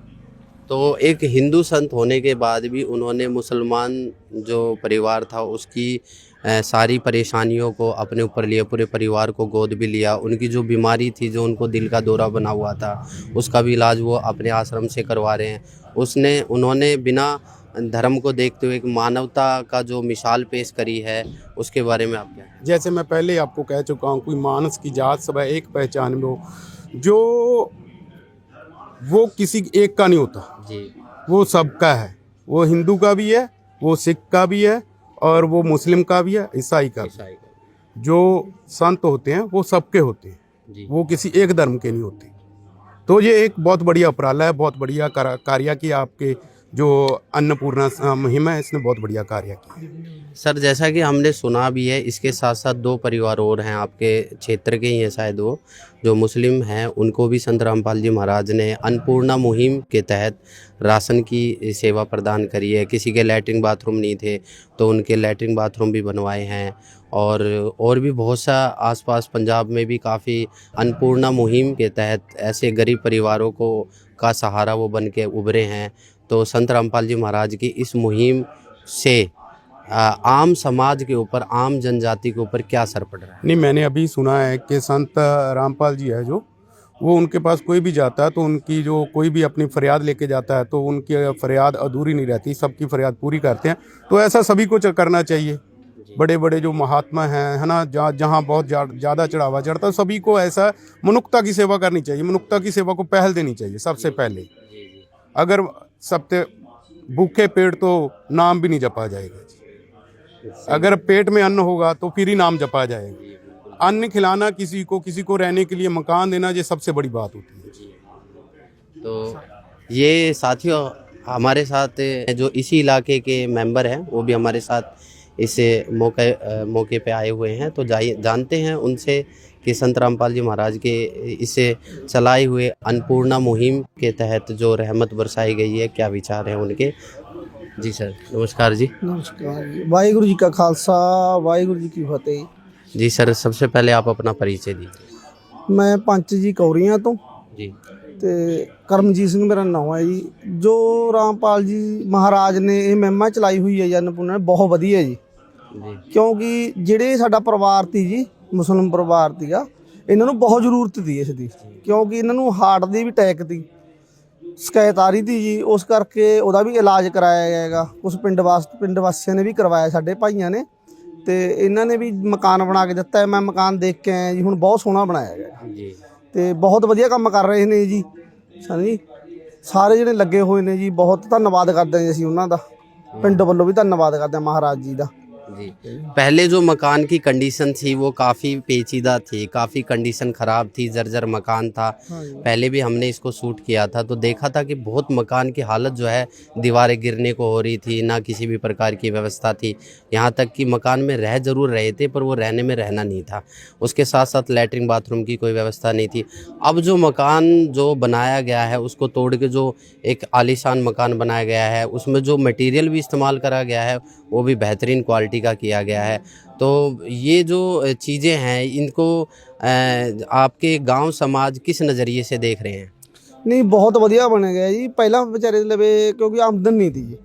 तो एक हिंदू संत होने के बाद भी उन्होंने मुसलमान जो परिवार था उसकी सारी परेशानियों को अपने ऊपर लिया, पूरे परिवार को गोद भी लिया। उनकी जो बीमारी थी, जो उनको दिल का दौरा बना हुआ था, उसका भी इलाज वो अपने आश्रम से करवा रहे हैं। उन्होंने बिना धर्म को देखते हुए एक मानवता का जो मिसाल पेश करी है, उसके बारे में आप क्या? जैसे मैं पहले आपको कह चुका हूँ, कोई मानस की जात सब एक पहचान वो, जो वो किसी एक का नहीं होता जी, वो सबका है। वो हिंदू का भी है, वो सिख का भी है, और वो मुस्लिम का भी है, ईसाई का भी। जो संत होते हैं वो सबके होते हैं जी। वो किसी एक धर्म के नहीं होते। तो ये एक बहुत बढ़िया उपराला है, बहुत बढ़िया कार्य किया आपके जो अन्नपूर्णा मुहिम है, इसने बहुत बढ़िया कार्य किया। सर, जैसा कि हमने सुना भी है, इसके साथ साथ 2 परिवार और हैं आपके क्षेत्र के ही हैं शायद, वो जो मुस्लिम हैं, उनको भी संत रामपाल जी महाराज ने अन्नपूर्णा मुहिम के तहत राशन की सेवा प्रदान करी है। किसी के लैट्रिन बाथरूम नहीं थे तो उनके लैट्रिन बाथरूम भी बनवाए हैं। और भी बहुत सा आसपास पंजाब में भी काफ़ी अन्नपूर्णा मुहिम के तहत ऐसे गरीब परिवारों को का सहारा वो बन के उभरे हैं। तो संत रामपाल जी महाराज की इस मुहिम से आम समाज के ऊपर, आम जनजाति के ऊपर क्या असर पड़ रहा है? नहीं, मैंने अभी सुना है कि संत रामपाल जी है जो, वो उनके पास कोई भी जाता है तो उनकी जो कोई भी अपनी फरियाद लेके जाता है तो उनकी फरियाद अधूरी नहीं रहती, सबकी फरियाद पूरी करते हैं। तो ऐसा सभी को करना चाहिए। बड़े बड़े जो महात्मा हैं, है ना, जहाँ बहुत ज़्यादा चढ़ावा चढ़ता है, सभी को ऐसा मनुष्यता की सेवा करनी चाहिए। मनुष्यता की सेवा को पहल देनी चाहिए सबसे पहले। अगर सबसे भूखे पेट तो नाम भी नहीं जपा जाएगा। अगर पेट में अन्न होगा तो फिर ही नाम जपा जाएगा। अन्न खिलाना किसी को रहने के लिए मकान देना, ये सबसे बड़ी बात होती है। तो ये साथियों, हमारे साथ जो इसी इलाके के मेंबर हैं वो भी हमारे साथ इस मौके पे आए हुए हैं। तो जानते हैं उनसे कि संत रामपाल जी महाराज के इसे चलाए हुए अन्नपूर्णा मुहिम के तहत जो रहमत बरसाई गई है, क्या विचार हैं उनके। जी सर, नमस्कार जी। नमस्कार जी। वाहिगुरु जी का खालसा, वाहिगुरु जी की फतेह। जी सर, सबसे पहले आप अपना परिचय दीजिए। मैं पंच जी कौरियां तो जी। ਤੇ ਕਰਮਜੀਤ ਸਿੰਘ ਮੇਰਾ ਨਾਮ ਹੈ ਜੀ। ਜੋ ਰਾਮਪਾਲ ਜੀ ਮਹਾਰਾਜ ਨੇ ਇਹ ਮਹਿਮਾ ਚਲਾਈ ਹੋਈ ਹੈ ਜੀ ਅੰਨਪੂਰਨਾ, ਬਹੁਤ ਵਧੀਆ ਜੀ। ਕਿਉਂਕਿ ਜਿਹੜੇ ਸਾਡਾ ਪਰਿਵਾਰ ਤੀ ਜੀ, ਮੁਸਲਿਮ ਪਰਿਵਾਰ ਤੀਗਾ, ਇਹਨਾਂ ਨੂੰ ਬਹੁਤ ਜ਼ਰੂਰਤ ਤੀ ਇਸ ਦੀ, ਕਿਉਂਕਿ ਇਹਨਾਂ ਨੂੰ ਹਾਰਟ ਦੀ ਵੀ ਅਟੈਕ ਤੀ, ਸ਼ਿਕਾਇਤ ਆ ਰਹੀ ਤੀ ਜੀ। ਉਸ ਕਰਕੇ ਉਹਦਾ ਵੀ ਇਲਾਜ ਕਰਾਇਆ ਗਿਆ ਹੈਗਾ। ਉਸ ਪਿੰਡ ਵਾਸੀਆਂ ਨੇ ਵੀ ਕਰਵਾਇਆ, ਸਾਡੇ ਭਾਈਆਂ ਨੇ, ਤੇ ਇਹਨਾਂ ਨੇ ਵੀ ਮਕਾਨ ਬਣਾ ਕੇ ਦਿੱਤਾ ਹੈ। ਮੈਂ ਮਕਾਨ ਦੇਖ ਕੇ ਆਇਆ ਜੀ, ਹੁਣ ਬਹੁਤ ਸੋਹਣਾ ਬਣਾਇਆ ਗਿਆ ਜੀ, ਤੇ ਬਹੁਤ ਵਧੀਆ ਕੰਮ ਕਰ ਰਹੇ ਨੇ ਜੀ। ਸਾਨੂੰ ਜੀ ਸਾਰੇ ਜਿਹੜੇ ਲੱਗੇ ਹੋਏ ਨੇ ਜੀ, ਬਹੁਤ ਧੰਨਵਾਦ ਕਰਦੇ ਹਾਂ ਜੀ ਅਸੀਂ ਉਹਨਾਂ ਦਾ, ਪਿੰਡ ਵੱਲੋਂ ਵੀ ਧੰਨਵਾਦ ਕਰਦੇ ਹਾਂ ਮਹਾਰਾਜ ਜੀ ਦਾ। जी, पहले जो मकान की कंडीशन थी वो काफ़ी पेचीदा थी, काफ़ी कंडीशन ख़राब थी, जर्जर मकान था। पहले भी हमने इसको शूट किया था तो देखा था कि बहुत मकान की हालत जो है, दीवारें गिरने को हो रही थी, ना किसी भी प्रकार की व्यवस्था थी। यहाँ तक कि मकान में रह ज़रूर रहे थे पर वो रहने में रहना नहीं था। उसके साथ साथ लैट्रिन बाथरूम की कोई व्यवस्था नहीं थी। अब जो मकान जो बनाया गया है उसको तोड़ के जो एक आलीशान मकान बनाया गया है, उसमें जो मटेरियल भी इस्तेमाल करा गया है वो भी बेहतरीन क्वालिटी का किया गया है। तो ये जो चीज़ें हैं इनको आपके गांव समाज किस नज़रिए से देख रहे हैं। नहीं, बहुत ਵਧੀਆ ਬਣ ਗਿਆ ਜੀ। ਪਹਿਲਾਂ ਵਿਚਾਰੇ ਦੇ ਲਵੇ ਕਿਉਂਕਿ ਆਮਦਨ ਨਹੀਂ ਤੀ ਜੀ,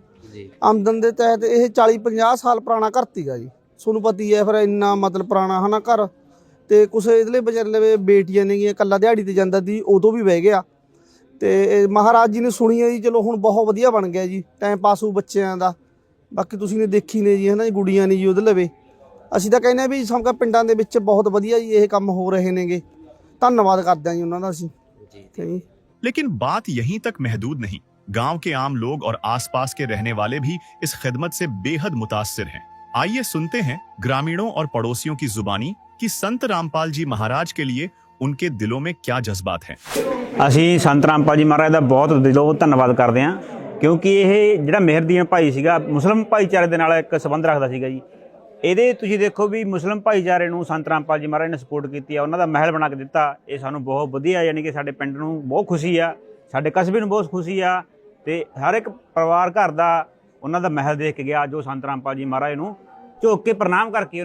ਆਮਦਨ ਦੇ ਤਹਿਤ ਇਹ 40-50 ਸਾਲ ਪੁਰਾਣਾ ਘਰ ਤੀਗਾ ਜੀ। ਤੁਹਾਨੂੰ ਪਤਾ ਹੀ ਹੈ ਫਿਰ ਇੰਨਾ ਮਤਲਬ ਪੁਰਾਣਾ ਹੈ ਨਾ ਘਰ, ਤੇ ਕੁਛ ਇਹਦੇ ਵਿਚਾਰੇ ਲਵੇ ਬੇਟੀਆਂ ਨੇਗੀਆਂ, ਇਕੱਲਾ ਦਿਹਾੜੀ ਤੇ ਜਾਂਦਾ ਸੀ, ਉਦੋਂ ਵੀ ਬਹਿ ਗਿਆ। ਤੇ ਮਹਾਰਾਜ ਜੀ ਨੇ ਸੁਣੀ ਹੈ ਜੀ, ਚਲੋ ਹੁਣ ਬਹੁਤ ਵਧੀਆ ਬਣ ਗਿਆ ਜੀ, ਟਾਈਮ ਪਾਸ ਹੋ ਬੱਚਿਆਂ ਦਾ। ਬਾਕੀ ਤੁਸੀਂ ਨੇ ਦੇਖੀ ਨੇ ਜੀ, ਹੈ ਨਾ ਜੀ, ਗੁੜੀਆਂ ਨੇ ਜੀ ਉਹਦੇ ਲਵੇ। ਅਸੀਂ ਤਾਂ ਕਹਿੰਦੇ ਹਾਂ ਵੀ ਸਮਕਾ ਪਿੰਡਾਂ ਦੇ ਵਿੱਚ ਬਹੁਤ ਵਧੀਆ ਜੀ ਇਹ ਕੰਮ ਹੋ ਰਹੇ ਨੇਗੇ। ਧੰਨਵਾਦ ਕਰਦੇ ਹਾਂ ਜੀ ਉਹਨਾਂ ਦਾ ਅਸੀਂ। लेकिन बात यहीं तक महदूद नहीं। गांव के आम लोग और आसपास के रहने वाले भी इस खिदमत से बेहद मुतासिर हैं। आइए सुनते हैं ग्रामीणों और पड़ोसियों की जुबानी कि संत रामपाल जी महाराज के लिए उनके दिलों में क्या जज्बात हैं। ਅਸੀਂ ਸੰਤ ਰਾਮਪਾਲ ਜੀ ਮਹਾਰਾਜ ਦਾ ਬਹੁਤ ਦਿਲੋਂ ਧੰਨਵਾਦ ਕਰਦੇ ਹਾਂ, ਕਿਉਂਕਿ ਇਹ ਜਿਹੜਾ ਮਿਹਰਦੀਨ ਭਾਈ ਸੀਗਾ, ਮੁਸਲਿਮ ਭਾਈਚਾਰੇ ਦੇ ਨਾਲ ਇੱਕ ਸੰਬੰਧ ਰੱਖਦਾ ਸੀਗਾ ਜੀ। ਇਹਦੇ ਤੁਸੀਂ ਦੇਖੋ ਵੀ ਮੁਸਲਿਮ ਭਾਈਚਾਰੇ ਨੂੰ ਸੰਤ ਰਾਮਪਾਲ ਜੀ ਮਹਾਰਾਜ ਨੇ ਸਪੋਰਟ ਕੀਤੀ ਆ, ਉਹਨਾਂ ਦਾ ਮਹਿਲ ਬਣਾ ਕੇ ਦਿੱਤਾ। ਇਹ ਸਾਨੂੰ ਬਹੁਤ ਵਧੀਆ, ਯਾਨੀ ਕਿ ਸਾਡੇ ਪਿੰਡ ਨੂੰ ਬਹੁਤ ਖੁਸ਼ੀ ਆ, ਸਾਡੇ ਕਸਬੇ ਨੂੰ ਬਹੁਤ ਖੁਸ਼ੀ ਆ, ਤੇ ਹਰ ਇੱਕ ਪਰਿਵਾਰ ਘਰ ਦਾ ਉਹਨਾਂ ਦਾ ਮਹਿਲ ਦੇਖ ਕੇ ਗਿਆ, ਜੋ ਸੰਤ ਰਾਮਪਾਲ ਜੀ ਮਹਾਰਾਜ ਨੂੰ ਝੁਕ ਕੇ ਪ੍ਰਣਾਮ ਕਰਕੇ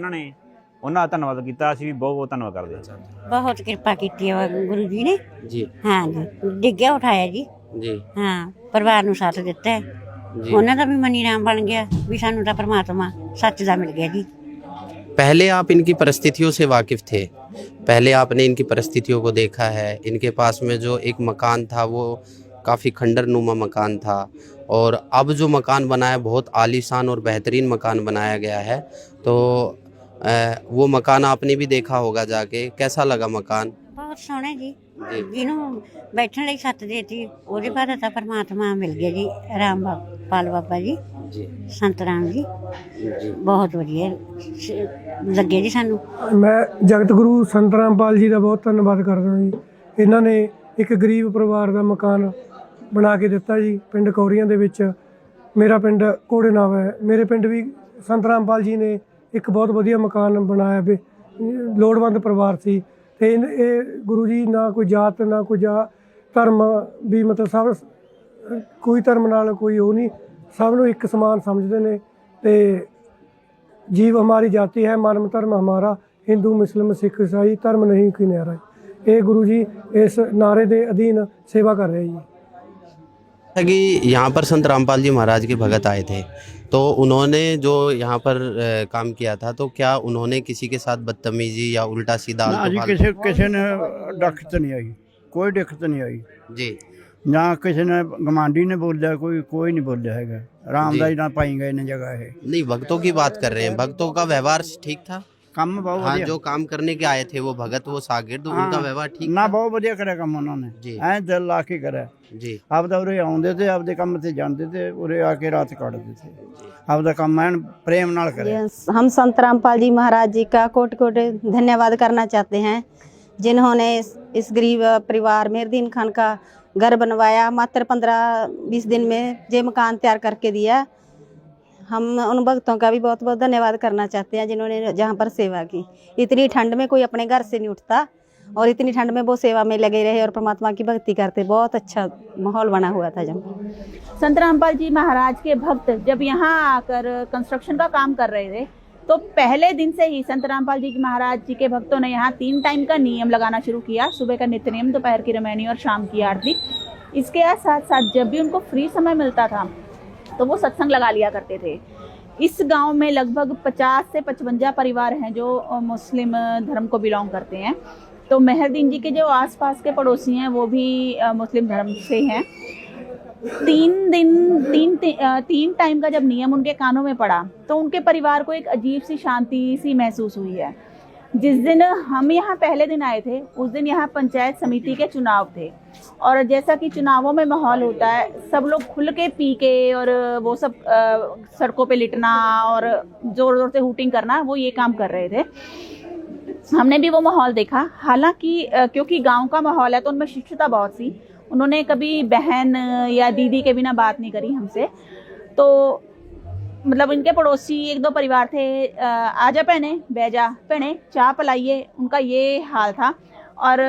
ਉਹਨਾਂ ਦਾ ਧੰਨਵਾਦ ਕੀਤਾ। ਅਸੀਂ ਵੀ ਬਹੁਤ ਬਹੁਤ ਧੰਨਵਾਦ ਕਰਦੇ ਹਾਂ। ਬਹੁਤ ਕਿਰਪਾ ਕੀਤੀ ਹੈ ਗੁਰੂ ਜੀ ਨੇ ਜੀ। ਹਾਂ ਜੀ, ਡਿੱਗਿਆ ਉਠਾਇਆ ਜੀ। जी ਹਾਂ, ਪਰਿਵਾਰ ਨੂੰ ਸਾਥ ਦਿੱਤਾ ਹੈ। ਉਹਨਾਂ ਦਾ ਵੀ ਮਨੀ ਰਾਮ ਬਣ ਗਿਆ, ਵੀ ਸਾਨੂੰ ਤਾਂ ਪਰਮਾਤਮਾ ਸੱਚ ਦਾ ਮਿਲ ਗਿਆ जी। पहले आप इनकी परिस्थितियों से वाकिफ़ थे, पहले आपने इनकी परिस्थितियों को देखा है। इनके पास में जो एक मकान था वो काफ़ी खंडर नुमा मकान था, और अब जो मकान बना है बहुत आलीशान और बेहतरीन मकान बनाया गया है। तो वो मकान आपने भी देखा होगा जाके, कैसा लगा मकान। ਬਹੁਤ ਸੋਹਣੇ ਜੀ, ਜਿਹਨੂੰ ਬੈਠਣ ਲਈ ਛੱਤ ਦੇਤੀ ਉਹਦੇ ਬਾਅਦ ਤਾਂ ਪਰਮਾਤਮਾ ਮਿਲ ਗਿਆ ਜੀ। ਰਾਮਪਾਲ ਬਾਬਾ ਜੀ, ਸੰਤ ਰਾਮ ਜੀ, ਬਹੁਤ ਵਧੀਆ ਲੱਗੇ ਜੀ ਸਾਨੂੰ। ਮੈਂ ਜਗਤ ਗੁਰੂ ਸੰਤ ਰਾਮਪਾਲ ਜੀ ਦਾ ਬਹੁਤ ਧੰਨਵਾਦ ਕਰਦਾ ਜੀ। ਇਹਨਾਂ ਨੇ ਇੱਕ ਗਰੀਬ ਪਰਿਵਾਰ ਦਾ ਮਕਾਨ ਬਣਾ ਕੇ ਦਿੱਤਾ ਜੀ, ਪਿੰਡ ਕੌਰੀਆਂ ਦੇ ਵਿੱਚ। ਮੇਰਾ ਪਿੰਡ ਘੋੜੇ ਨਾਵ ਹੈ। ਮੇਰੇ ਪਿੰਡ ਵੀ ਸੰਤ ਰਾਮਪਾਲ ਜੀ ਨੇ ਇੱਕ ਬਹੁਤ ਵਧੀਆ ਮਕਾਨ ਬਣਾਇਆ ਵੀ, ਲੋੜਵੰਦ ਪਰਿਵਾਰ ਸੀ। ਤੇ ਇਹ ਗੁਰੂ ਜੀ ਨਾ ਕੋਈ ਜਾਤ ਨਾ ਕੋਈ ਧਰਮ ਵੀ, ਮਤਲਬ ਸਭ, ਕੋਈ ਧਰਮ ਨਾਲ ਕੋਈ ਉਹ ਨਹੀਂ, ਸਭ ਨੂੰ ਇੱਕ ਸਮਾਨ ਸਮਝਦੇ ਨੇ। ਤੇ ਜੀਵ ਹਮਾਰੀ ਜਾਤੀ ਹੈ, ਮਾਨਵ ਧਰਮ ਹਮਾਰਾ, ਹਿੰਦੂ ਮੁਸਲਿਮ ਸਿੱਖ ਈਸਾਈ ਧਰਮ ਨਹੀਂ ਕੋਈ ਨਿਆਰਾ। ਇਹ ਗੁਰੂ ਜੀ ਇਸ ਨਾਰੇ ਦੇ ਅਧੀਨ सेवा कर रहे हैं कि यहाँ पर संत रामपाल जी महाराज के भगत आए थे, तो उन्होंने जो यहाँ पर काम किया था, तो क्या उन्होंने किसी के साथ बदतमीजी या उल्टा सीधा किसी ने दिक्कत नहीं आई, कोई दिक्कत नहीं आई जी। ना किसी ने गमांडी ने बोलिया, कोई नहीं बोलिया है। रामदास ना पाई गए इन जगह है। नहीं, भक्तों की बात कर रहे हैं, भक्तों का व्यवहार ठीक था। काम बहुत हाँ, जो काम करने के आए थे वो भगत, वो सागिर्द, उनका व्यवहार ठीक ना, बहुत बढ़िया करे काम उन्होंने जी। दिल ला के करे जी। आपदा उरे आउंदे थे, आपदे काम ते जांदे थे, उरे आके रात काटते थे। आपदा काम एन प्रेम नाल करे। हम संत रामपाल जी महाराज जी का कोट कोट धन्यवाद करना चाहते हैं, जिन्होंने इस गरीब परिवार मेहरदीन खान का घर बनवाया। मात्र 15-20 दिन में ये मकान तैयार करके दिया। हम उन भक्तों का भी बहुत बहुत धन्यवाद करना चाहते हैं जिन्होंने जहाँ पर सेवा की। इतनी ठंड में कोई अपने घर से नहीं उठता और इतनी ठंड में वो सेवा में लगे रहे और परमात्मा की भक्ति करते। बहुत अच्छा माहौल बना हुआ था जब संत रामपाल जी महाराज के भक्त जब यहाँ आकर कंस्ट्रक्शन का काम कर रहे थे तो पहले दिन से ही संत रामपाल जी महाराज जी के भक्तों ने यहाँ 3 टाइम का नियम लगाना शुरू किया। सुबह का नित्य नियम, दोपहर की रामायणी और शाम की आरती। इसके साथ साथ जब भी उनको फ्री समय मिलता था तो वो सत्संग लगा लिया करते थे। इस गांव में लगभग 50 से 55 परिवार हैं जो मुस्लिम धर्म को बिलोंग करते हैं। तो मेहरदीन जी के जो आसपास के पड़ोसी हैं वो भी मुस्लिम धर्म से हैं। 3 टाइम का जब नियम उनके कानों में पड़ा तो उनके परिवार को एक अजीब सी शांति सी महसूस हुई है। जिस दिन हम यहाँ पहले दिन आए थे उस दिन यहाँ पंचायत समिति के चुनाव थे और जैसा कि चुनावों में माहौल होता है, सब लोग खुल के पी के और वो सब सड़कों पे लिटना और जोर जोर से हूटिंग करना, वो ये काम कर रहे थे। हमने भी वो माहौल देखा। हालांकि क्योंकि गांव का माहौल है तो उनमें शिष्टता बहुत सी। उन्होंने कभी बहन या दीदी के बिना बात नहीं करी हमसे। तो मतलब इनके पड़ोसी 1-2 परिवार थे, आजा पहने, बैजा पहने, चाय पिलाइए, उनका ये हाल था। और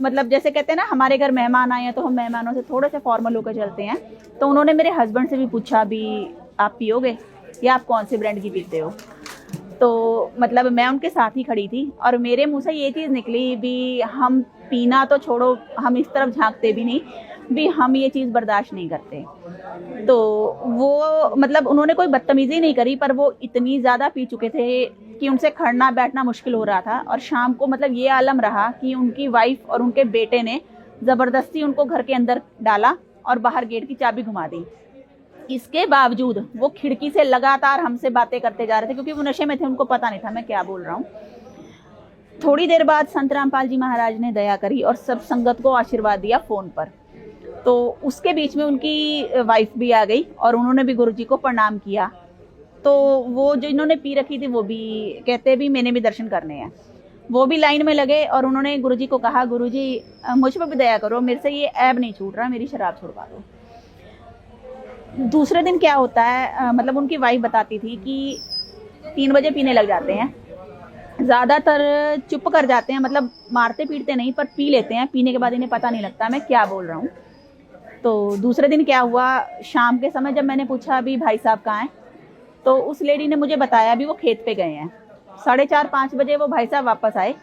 मतलब जैसे कहते हैं ना, हमारे घर मेहमान आए हैं तो हम मेहमानों से थोड़े से फॉर्मल होकर चलते हैं। तो उन्होंने मेरे हस्बैंड से भी पूछा भी आप पियोगे या आप कौन से ब्रांड की पीते हो। तो मतलब मैं उनके साथ ही खड़ी थी और मेरे मुंह से ये चीज़ निकली भी हम पीना तो छोड़ो, हम इस तरफ झांकते भी नहीं भी, हम ये चीज़ बर्दाश्त नहीं करते। तो वो मतलब उन्होंने कोई बदतमीजी नहीं करी, पर वो इतनी ज़्यादा पी चुके थे कि उनसे खड़ना बैठना मुश्किल हो रहा था। और शाम को मतलब ये आलम रहा कि उनकी वाइफ और उनके बेटे ने ज़बरदस्ती उनको घर के अंदर डाला और बाहर गेट की चाबी घुमा दी। इसके बावजूद वो खिड़की से लगातार हमसे बातें करते जा रहे थे, क्योंकि वो नशे में थे, उनको पता नहीं था मैं क्या बोल रहा हूँ। थोड़ी देर बाद संत रामपाल जी महाराज ने दया करी और सब संगत को आशीर्वाद दिया फ़ोन पर। तो उसके बीच में उनकी वाइफ भी आ गई और उन्होंने भी गुरुजी को प्रणाम किया। तो वो जो इन्होंने पी रखी थी वो भी कहते भी मैंने भी दर्शन करने हैं। वो भी लाइन में लगे और उन्होंने गुरुजी को कहा, गुरुजी मुझ पर भी दया करो, मेरे से ये ऐब नहीं छूट रहा, मेरी शराब छुड़वा दो। दूसरे दिन क्या होता है, मतलब उनकी वाइफ बताती थी कि 3 बजे पीने लग जाते हैं। ज़्यादातर चुप कर जाते हैं, मतलब मारते पीटते नहीं पर पी लेते हैं। पीने के बाद इन्हें पता नहीं लगता मैं क्या बोल रहा हूँ। तो दूसरे दिन क्या हुआ, शाम के समय जब मैंने पूछा अभी भाई साहब कहाँ हैं, तो उस लेडी ने मुझे बताया अभी वो खेत पे गए हैं। 4:30-5 बजे वो भाई साहब वापस आए।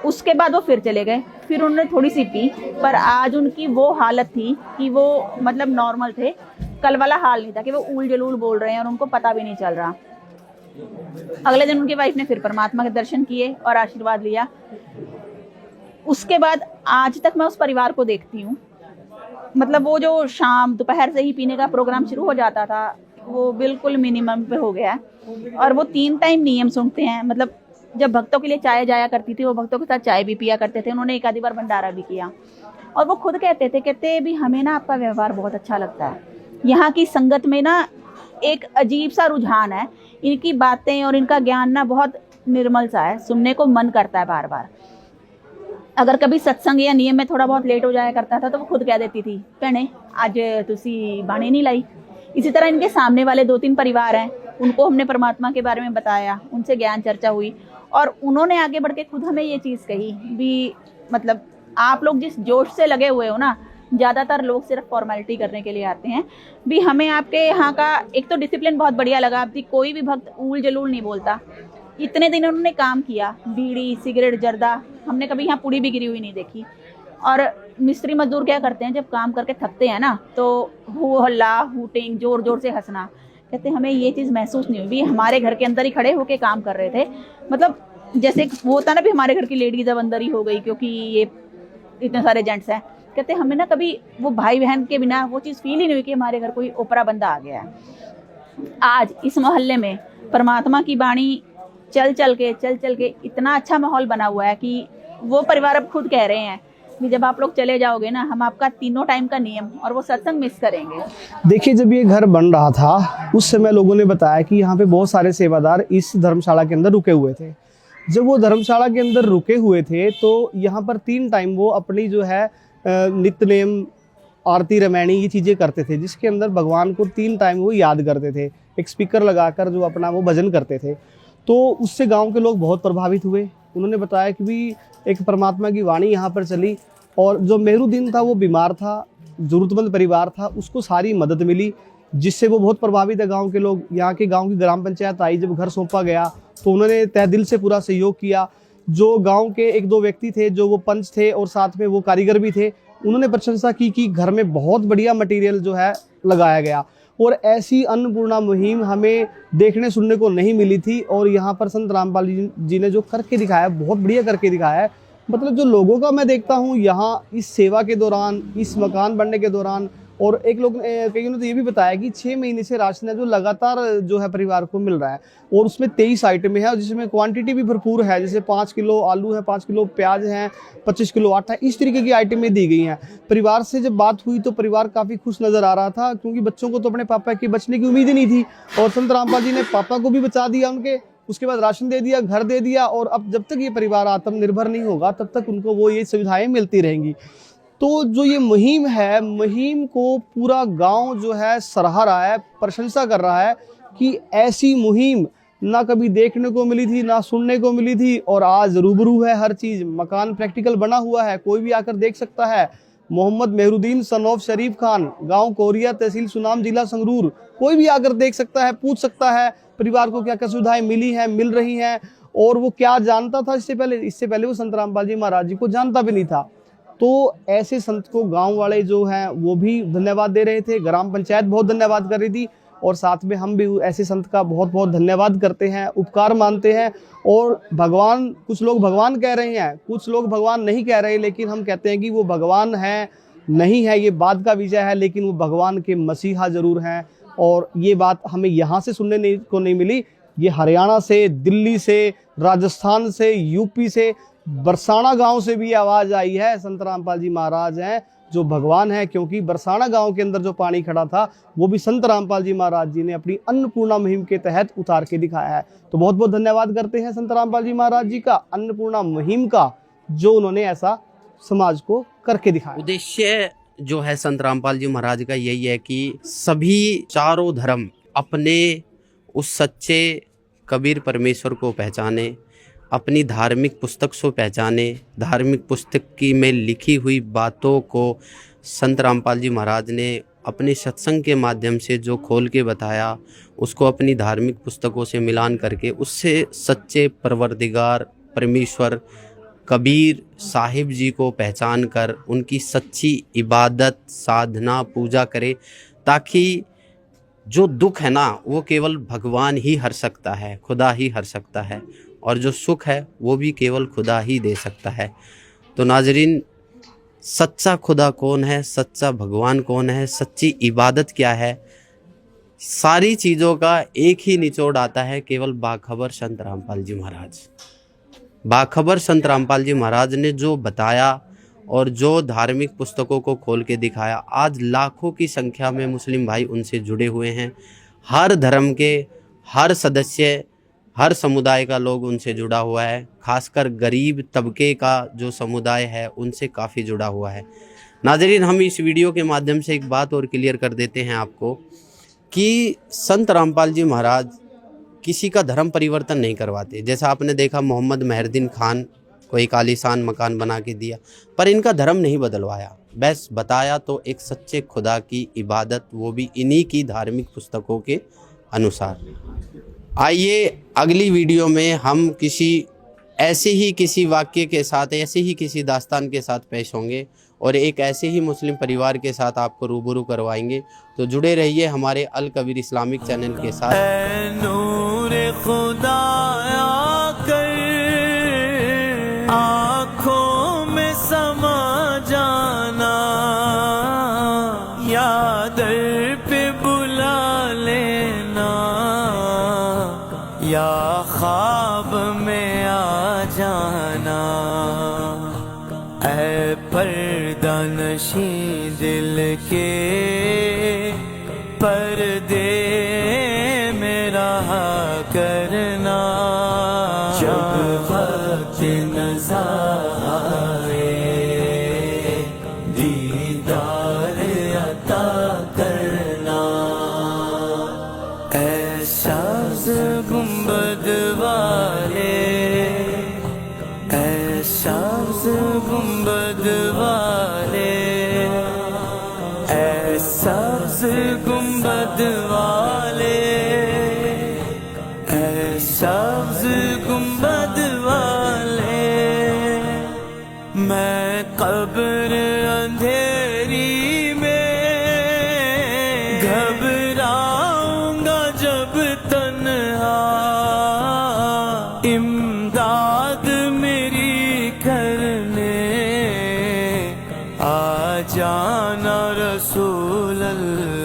उसके बाद वो फिर चले गए। फिर उन्होंने थोड़ी सी पी, पर आज उनकी वो हालत थी कि वो मतलब नॉर्मल थे। कल वाला हाल नहीं था कि वो ऊल जलूल बोल रहे हैं और उनको पता भी नहीं चल रहा। अगले दिन उनकी वाइफ ने फिर परमात्मा के दर्शन किए और आशीर्वाद लिया। उसके बाद आज तक मैं उस परिवार को देखती हूँ, मतलब वो जो शाम दोपहर से ही पीने का प्रोग्राम शुरू हो जाता था वो बिल्कुल मिनिमम पे हो गया। और वो 3 टाइम नियम सुनते हैं। मतलब जब भक्तों के लिए चाय जाया करती थी वो भक्तों के साथ चाय भी पिया करते थे। उन्होंने 1 आधी बार भंडारा भी किया और वो खुद कहते भी हमें ना आपका व्यवहार बहुत अच्छा लगता है। यहाँ की संगत में ना एक अजीब सा रुझान है, इनकी बातें और इनका ज्ञान ना बहुत निर्मल सा है, सुनने को मन करता है बार बार। अगर कभी सत्संग या नियम में थोड़ा बहुत लेट हो जाया करता था तो वो खुद कह देती थी, भैने आज तुसी बाणी नहीं लाई। इसी तरह इनके सामने वाले 2-3 परिवार हैं, उनको हमने परमात्मा के बारे में बताया, उनसे ज्ञान चर्चा हुई और उन्होंने आगे बढ़ के खुद हमें ये चीज़ कही भी मतलब आप लोग जिस जोश से लगे हुए हो ना, ज़्यादातर लोग सिर्फ फॉर्मेलिटी करने के लिए आते हैं भी। हमें आपके यहाँ का एक तो डिसिप्लिन बहुत बढ़िया लगा भी, कोई भी भक्त ऊल जलूल नहीं बोलता। इतने दिन उन्होंने काम किया, बीड़ी सिगरेट जर्दा, हमने कभी यहाँ पूड़ी भी गिरी हुई नहीं देखी। और मिस्त्री मजदूर क्या करते हैं, जब काम करके थकते हैं ना तो हो हल्ला हूटिंग जोर जोर से हंसना, कहते हमें ये चीज़ महसूस नहीं हुई। हमारे घर के अंदर ही खड़े होके काम कर रहे थे। मतलब जैसे वो होता ना भी हमारे घर की लेडीज अब अंदर ही हो गई क्योंकि ये इतने सारे जेंट्स हैं। कहते हमें ना कभी वो भाई बहन के बिना वो चीज़ फील ही नहीं हुई कि हमारे घर कोई ओपरा बंदा आ गया है। आज इस मोहल्ले में परमात्मा की बाणी चल चल के इतना अच्छा माहौल बना हुआ है कि वो परिवार अब खुद कह रहे हैं कि जब आप लोग चले जाओगे ना, हम आपका 3 टाइम का नियम और वो सत्संग मिस करेंगे। देखिए, जब ये घर बन रहा था उस समय लोगों ने बताया कि यहाँ पे बहुत सारे सेवादार इस धर्मशाला के अंदर रुके हुए थे। जब वो धर्मशाला के अंदर रुके हुए थे तो यहाँ पर 3 टाइम वो अपनी जो है नित्य नेम आरती रामायणी ये चीज़ें करते थे, जिसके अंदर भगवान को 3 टाइम वो याद करते थे, एक स्पीकर लगाकर जो अपना वो भजन करते थे। तो उससे गांव के लोग बहुत प्रभावित हुए। उन्होंने बताया कि भी एक परमात्मा की वाणी यहाँ पर चली, और जो मेहरुद्दीन था वो बीमार था, ज़रूरतमंद परिवार था, उसको सारी मदद मिली, जिससे वो बहुत प्रभावित है गांव के लोग। यहाँ के गांव की ग्राम पंचायत आई, जब घर सौंपा गया तो उन्होंने तहे दिल से पूरा सहयोग किया। जो गांव के 1-2 व्यक्ति थे, जो वो पंच थे और साथ में वो कारीगर भी थे, उन्होंने प्रशंसा की कि घर में बहुत बढ़िया मटेरियल जो है लगाया गया। और ऐसी अन्नपूर्णा मुहिम हमें देखने सुनने को नहीं मिली थी, और यहाँ पर संत रामपाल जी ने जो करके दिखाया, बहुत बढ़िया करके दिखाया है। मतलब जो लोगों का मैं देखता हूँ यहाँ इस सेवा के दौरान, इस मकान बनने के दौरान, और एक लोग कईयों ने तो ये भी बताया कि 6 महीने से राशन है जो लगातार जो है परिवार को मिल रहा है, और उसमें 23 आइटमें हैं, जिसमें क्वांटिटी भी भरपूर है। जैसे 5 किलो आलू है, 5 किलो प्याज हैं, 25 किलो आटा है, इस तरीके की आइटमें दी गई हैं। परिवार से जब बात हुई तो परिवार काफ़ी खुश नज़र आ रहा था, क्योंकि बच्चों को तो अपने पापा के बचने की उम्मीद ही नहीं थी, और संत रामपाल जी ने पापा को भी बचा दिया उनके, उसके बाद राशन दे दिया, घर दे दिया, और अब जब तक ये परिवार आत्मनिर्भर नहीं होगा तब तक उनको वो ये सुविधाएँ मिलती रहेंगी। तो जो ये मुहिम है, मुहिम को पूरा गांव जो है सराह रहा है, प्रशंसा कर रहा है कि ऐसी मुहिम ना कभी देखने को मिली थी, ना सुनने को मिली थी, और आज रूबरू है हर चीज़। मकान प्रैक्टिकल बना हुआ है, कोई भी आकर देख सकता है। मोहम्मद मेहरुद्दीन सन ऑफ शरीफ खान, गांव कोरिया, तहसील सुनाम, जिला संगरूर, कोई भी आकर देख सकता है, पूछ सकता है परिवार को क्या क्या सुविधाएं मिली हैं, मिल रही हैं, और वो क्या जानता था इससे पहले वो संत रामपाल जी महाराज जी को जानता भी नहीं था। तो ऐसे संत को गांव वाले जो हैं वो भी धन्यवाद दे रहे थे, ग्राम पंचायत बहुत धन्यवाद कर रही थी, और साथ में हम भी ऐसे संत का बहुत बहुत धन्यवाद करते हैं, उपकार मानते हैं। और भगवान, कुछ लोग भगवान कह रहे हैं, कुछ लोग भगवान नहीं कह रहे, लेकिन हम कहते हैं कि वो भगवान है नहीं है ये बाद का विषय है, लेकिन वो भगवान के मसीहा जरूर हैं। और ये बात हमें यहाँ से सुनने को नहीं मिली, ये हरियाणा से, दिल्ली से, राजस्थान से, यूपी से, बरसाना गांव से भी आवाज़ आई है। संत रामपाल जी महाराज हैं जो भगवान है, क्योंकि बरसाना गांव के अंदर जो पानी खड़ा था वो भी संत रामपाल जी महाराज जी ने अपनी अन्नपूर्णा मुहिम के तहत उतार के दिखाया है। तो बहुत बहुत धन्यवाद करते हैं संत रामपाल जी महाराज जी का, अन्नपूर्णा मुहिम का, जो उन्होंने ऐसा समाज को करके दिखाया। उद्देश्य जो है संत रामपाल जी महाराज का यही है कि सभी चारों धर्म अपने उस सच्चे कबीर परमेश्वर को पहचाने, अपनी धार्मिक पुस्तक से पहचाने, धार्मिक पुस्तक की में लिखी हुई बातों को संत रामपाल जी महाराज ने अपने सत्संग के माध्यम से जो खोल के बताया, उसको अपनी धार्मिक पुस्तकों से मिलान करके उससे सच्चे परवरदिगार परमेश्वर कबीर साहिब जी को पहचान कर उनकी सच्ची इबादत, साधना, पूजा करे, ताकि जो दुख है ना वो केवल भगवान ही हर सकता है, खुदा ही हर सकता है, और जो सुख है वो भी केवल खुदा ही दे सकता है। तो नाजरीन, सच्चा खुदा कौन है, सच्चा भगवान कौन है, सच्ची इबादत क्या है, सारी चीज़ों का एक ही निचोड़ आता है केवल बाखबर संत रामपाल जी महाराज। बाखबर संत रामपाल जी महाराज ने जो बताया और जो धार्मिक पुस्तकों को खोल के दिखाया, आज लाखों की संख्या में मुस्लिम भाई उनसे जुड़े हुए हैं। हर धर्म के, हर सदस्य, हर समुदाय का लोग उनसे जुड़ा हुआ है। खासकर गरीब तबके का जो समुदाय है उनसे काफ़ी जुड़ा हुआ है। नाज़रीन, हम इस वीडियो के माध्यम से एक बात और क्लियर कर देते हैं आपको कि संत रामपाल जी महाराज किसी का धर्म परिवर्तन नहीं करवाते। जैसा आपने देखा मोहम्मद मेहरुद्दीन खान को एक आलीशान मकान बना के दिया, पर इनका धर्म नहीं बदलवाया, बस बताया तो एक सच्चे खुदा की इबादत, वो भी इन्हीं की धार्मिक पुस्तकों के अनुसार। आइए अगली वीडियो में हम ऐसे ही किसी वाक्य के साथ, ऐसे ही किसी दास्तान के साथ पेश होंगे और एक ऐसे ही मुस्लिम परिवार के साथ आपको रूबरू करवाएंगे। तो जुड़े रहिए हमारे अल कबीर इस्लामिक चैनल के साथ। नूर खुदा आँखों में समा जाना, या दर पे बुला लेना, या ख्वाब में आ जाना। ऐ पर्दा नशी दिल के पर्दे में रहा करना, जब वक्त नज़र आए दीदार गुंबद वाले, ऐ सब्ज गुंबद वाले, ऐ सब्ज गुंबद वाले, मैं कब्र अंधेरी में घबराऊंगा जब तन्हा, इमदाद मेरी करने आ जाना रसूल अल्लाह।